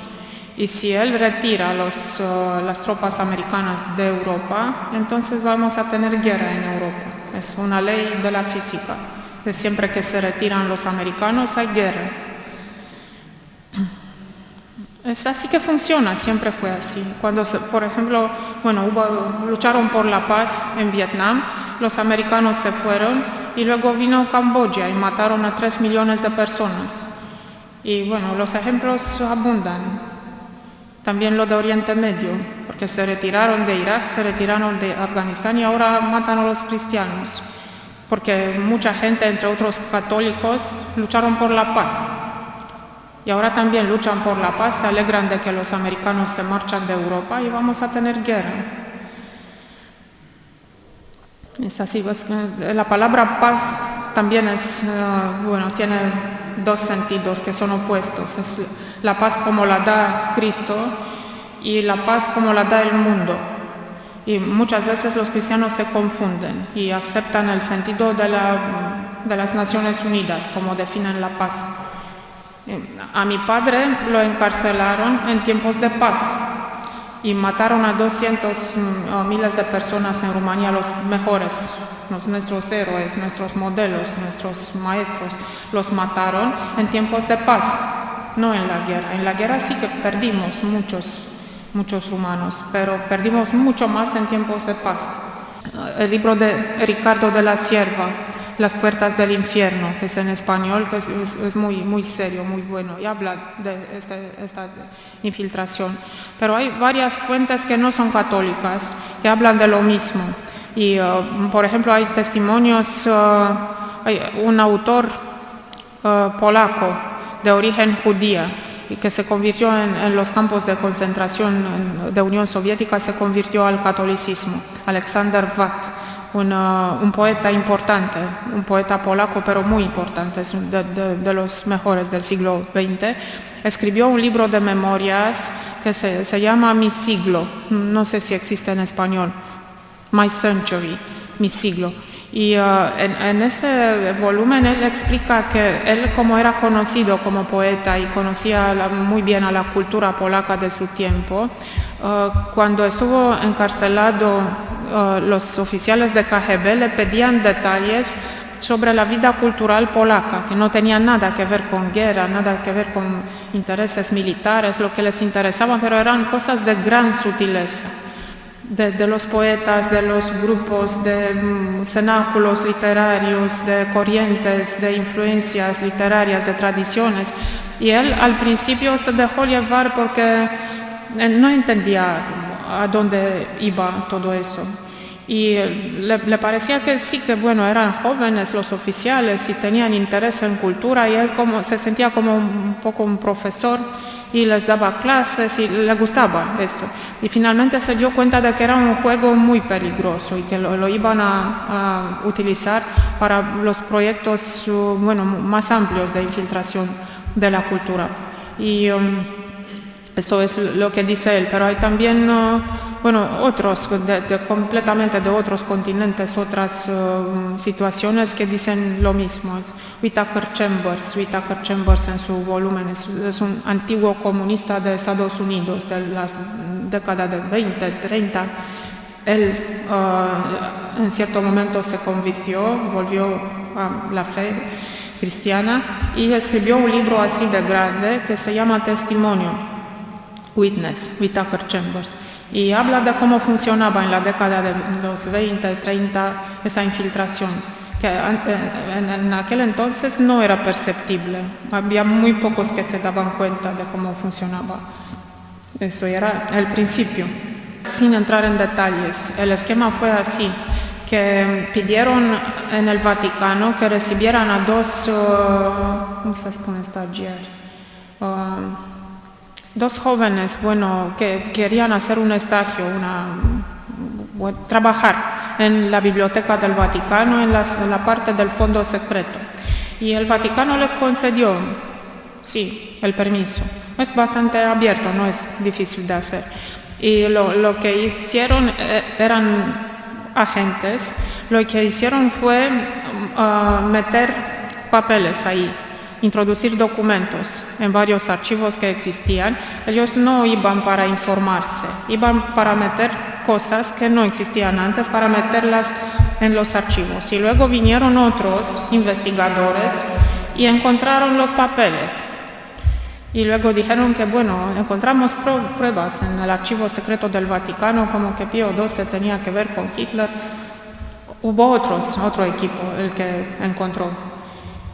Y si él retira las tropas americanas de Europa, entonces vamos a tener guerra en Europa. Es una ley de la física. De siempre que se retiran los americanos hay guerra. Es así que funciona, siempre fue así. Cuando, por ejemplo, lucharon por la paz en Vietnam, los americanos se fueron y luego vino Camboya y mataron a 3 millones de personas. Y los ejemplos abundan. También lo de Oriente Medio, porque se retiraron de Irak, se retiraron de Afganistán y ahora matan a los cristianos. Porque mucha gente, entre otros católicos, lucharon por la paz. Y ahora también luchan por la paz, se alegran de que los americanos se marchan de Europa y vamos a tener guerra. Es así, la palabra paz también tiene dos sentidos que son opuestos. Es la paz como la da Cristo y la paz como la da el mundo. Y muchas veces los cristianos se confunden y aceptan el sentido de las Naciones Unidas, como definen la paz. A mi padre lo encarcelaron en tiempos de paz y mataron a 200 miles de personas en Rumanía, los mejores, nuestros héroes, nuestros modelos, nuestros maestros, los mataron en tiempos de paz, no en la guerra. En la guerra sí que perdimos muchos rumanos, pero perdimos mucho más en tiempos de paz. El libro de Ricardo de la Sierva, Las puertas del infierno, que es en español, que es muy serio, muy bueno, y habla de esta infiltración. Pero hay varias fuentes que no son católicas, que hablan de lo mismo. Y, por ejemplo, hay testimonios, hay un autor polaco de origen judía, y que se convirtió en los campos de concentración de Unión Soviética, se convirtió al catolicismo. Alexander Watt, un poeta importante, un poeta polaco, pero muy importante, es de los mejores del siglo XX, escribió un libro de memorias que se llama Mi siglo, no sé si existe en español, My Century, Mi siglo. Y en ese volumen él explica que él, como era conocido como poeta y conocía muy bien a la cultura polaca de su tiempo, cuando estuvo encarcelado, los oficiales de KGB le pedían detalles sobre la vida cultural polaca, que no tenía nada que ver con guerra, nada que ver con intereses militares, lo que les interesaba, pero eran cosas de gran sutileza. De los poetas, de los grupos, de cenáculos literarios, de corrientes, de influencias literarias, de tradiciones. Y él al principio se dejó llevar porque no entendía a dónde iba todo esto. Y le parecía que sí, que bueno, eran jóvenes los oficiales y tenían interés en cultura, y él se sentía como un poco un profesor y les daba clases y le gustaba esto. Y finalmente se dio cuenta de que era un juego muy peligroso y que lo iban a utilizar para los proyectos más amplios de infiltración de la cultura. Y eso es lo que dice él, pero hay también otros, completamente de otros continentes, otras situaciones que dicen lo mismo. Whittaker Chambers en su volumen es un antiguo comunista de Estados Unidos de las décadas de 20, 30. Él en cierto momento se convirtió, volvió a la fe cristiana y escribió un libro así de grande que se llama Testimonio, Witness, Whittaker Chambers. Y habla de cómo funcionaba en la década de los 20, 30 esa infiltración, que en aquel entonces no era perceptible. Había muy pocos que se daban cuenta de cómo funcionaba. Eso era el principio. Sin entrar en detalles, el esquema fue así, que pidieron en el Vaticano que recibieran a dos jóvenes, que querían hacer un estágio, trabajar en la Biblioteca del Vaticano, en la parte del fondo secreto. Y el Vaticano les concedió, sí, el permiso. Es bastante abierto, no es difícil de hacer. Y lo que hicieron eran agentes, lo que hicieron fue meter papeles ahí, introducir documentos en varios archivos que existían. Ellos no iban para informarse, iban para meter cosas que no existían antes, para meterlas en los archivos. Y luego vinieron otros investigadores y encontraron los papeles. Y luego dijeron que, encontramos pruebas en el archivo secreto del Vaticano, como que Pío XII tenía que ver con Hitler. Hubo otro equipo el que encontró.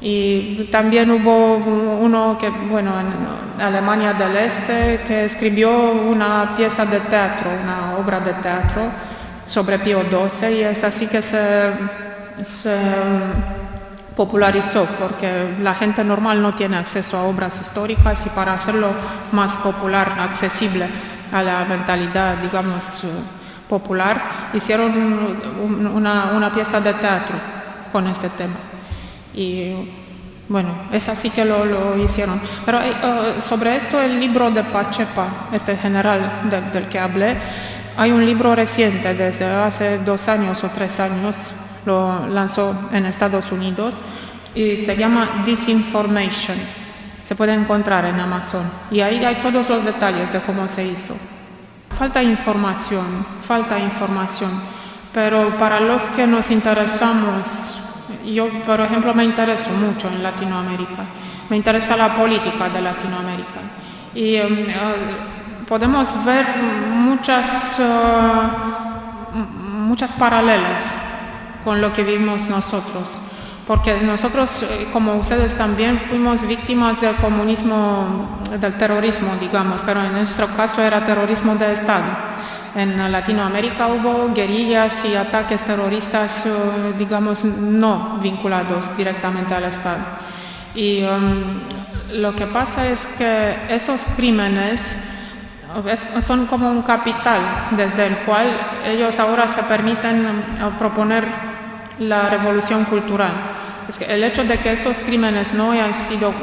Y también hubo uno que, en Alemania del Este, que escribió una pieza de teatro, una obra de teatro sobre Pío XII, y es así que se popularizó, porque la gente normal no tiene acceso a obras históricas, y para hacerlo más popular, accesible a la mentalidad, digamos, popular, hicieron una pieza de teatro con este tema. Y es así que lo hicieron. Pero sobre esto el libro de Pacepa, este general del que hablé, Hay un libro reciente, desde hace 2 años o 3 años, lo lanzó en Estados Unidos y se llama Disinformation. Se puede encontrar en Amazon y ahí hay todos los detalles de cómo se hizo. Falta información, pero para los que nos interesamos, yo por ejemplo me intereso mucho en Latinoamérica, me interesa la política de Latinoamérica y podemos ver muchas paralelas con lo que vivimos nosotros. Porque nosotros, como ustedes también, fuimos víctimas del comunismo, del terrorismo, digamos, pero en nuestro caso era terrorismo de Estado. En Latinoamérica hubo guerrillas y ataques terroristas, digamos, no vinculados directamente al Estado. Y lo que pasa es que estos crímenes son como un capital desde el cual ellos ahora se permiten proponer la revolución cultural. Es que el hecho de que estos crímenes no hayan sido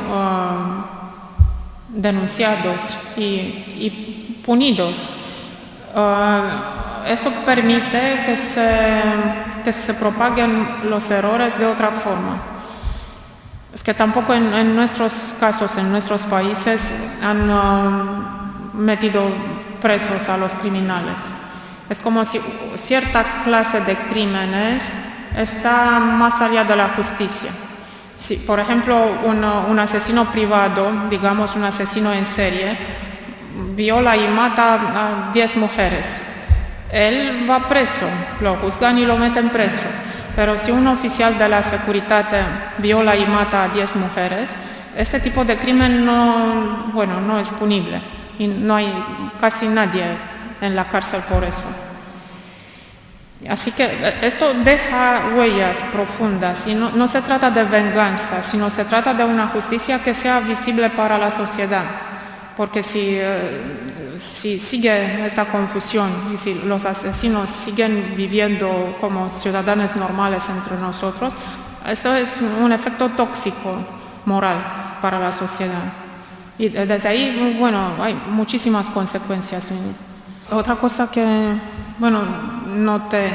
denunciados y punidos, esto permite que se propaguen los errores de otra forma. Es que tampoco en nuestros casos, en nuestros países, han metido presos a los criminales. Es como si cierta clase de crímenes está más allá de la justicia. Si, por ejemplo, un asesino privado, digamos un asesino en serie, viola y mata a 10 mujeres, él va preso, lo juzgan y lo meten preso. Pero si un oficial de la seguridad viola y mata a 10 mujeres, este tipo de crimen no es punible y no hay casi nadie en la cárcel por eso. Así que esto deja huellas profundas y no se trata de venganza, sino se trata de una justicia que sea visible para la sociedad. Porque si sigue esta confusión y si los asesinos siguen viviendo como ciudadanos normales entre nosotros, esto es un efecto tóxico moral para la sociedad. Y desde ahí, hay muchísimas consecuencias. Otra cosa que, noté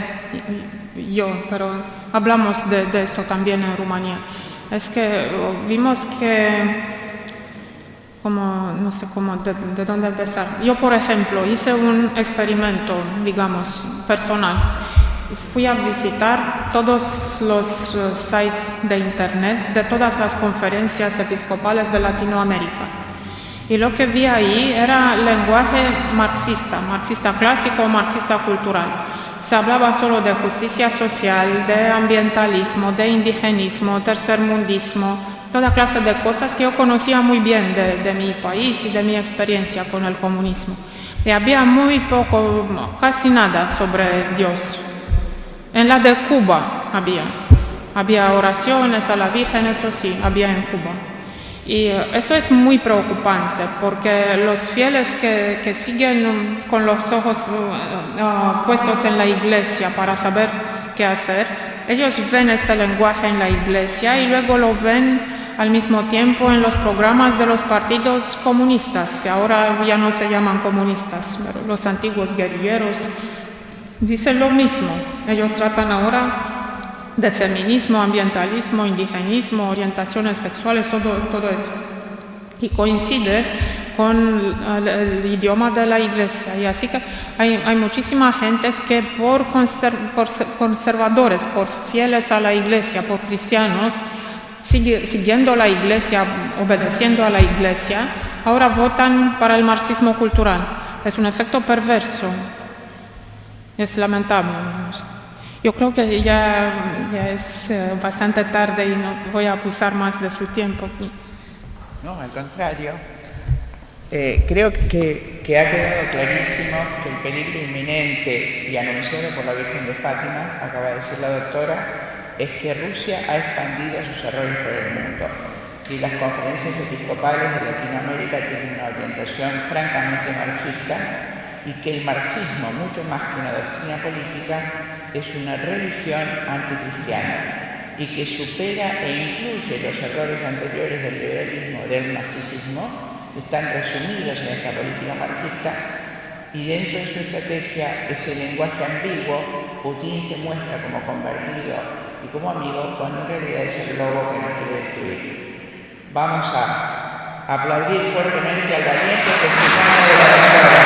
yo, pero hablamos de esto también en Rumanía, es que vimos que, no sé de dónde empezar. Yo, por ejemplo, hice un experimento, digamos, personal. Fui a visitar todos los sites de internet de todas las conferencias episcopales de Latinoamérica. Y lo que vi ahí era lenguaje marxista clásico, marxista cultural. Se hablaba solo de justicia social, de ambientalismo, de indigenismo, tercermundismo, toda clase de cosas que yo conocía muy bien de mi país y de mi experiencia con el comunismo. Y había muy poco, casi nada sobre Dios. En la de Cuba había oraciones a la Virgen, eso sí, había en Cuba. Y eso es muy preocupante porque los fieles que siguen con los ojos puestos en la iglesia para saber qué hacer, ellos ven este lenguaje en la iglesia y luego lo ven al mismo tiempo en los programas de los partidos comunistas, que ahora ya no se llaman comunistas, pero los antiguos guerrilleros dicen lo mismo. Ellos tratan ahora de feminismo, ambientalismo, indigenismo, orientaciones sexuales, todo eso. Y coincide con el idioma de la iglesia. Y así que hay muchísima gente que por conservadores, por fieles a la iglesia, por cristianos, siguiendo la iglesia, obedeciendo a la iglesia, ahora votan para el marxismo cultural. Es un efecto perverso. Es lamentable. Yo creo que ya es bastante tarde y no voy a abusar más de su tiempo aquí. No, al contrario. Creo que ha quedado clarísimo que el peligro inminente y anunciado por la Virgen de Fátima, acaba de decir la doctora, es que Rusia ha expandido sus errores por el mundo y las conferencias episcopales de Latinoamérica tienen una orientación francamente marxista y que el marxismo, mucho más que una doctrina política, es una religión anticristiana y que supera e incluye los errores anteriores del liberalismo, del marxismo, están resumidos en esta política marxista y dentro de su estrategia ese lenguaje ambiguo, Putin se muestra como convertido y como amigo cuando en realidad es el lobo que nos quiere destruir. Vamos a aplaudir fuertemente al valiente testimonio de la doctora.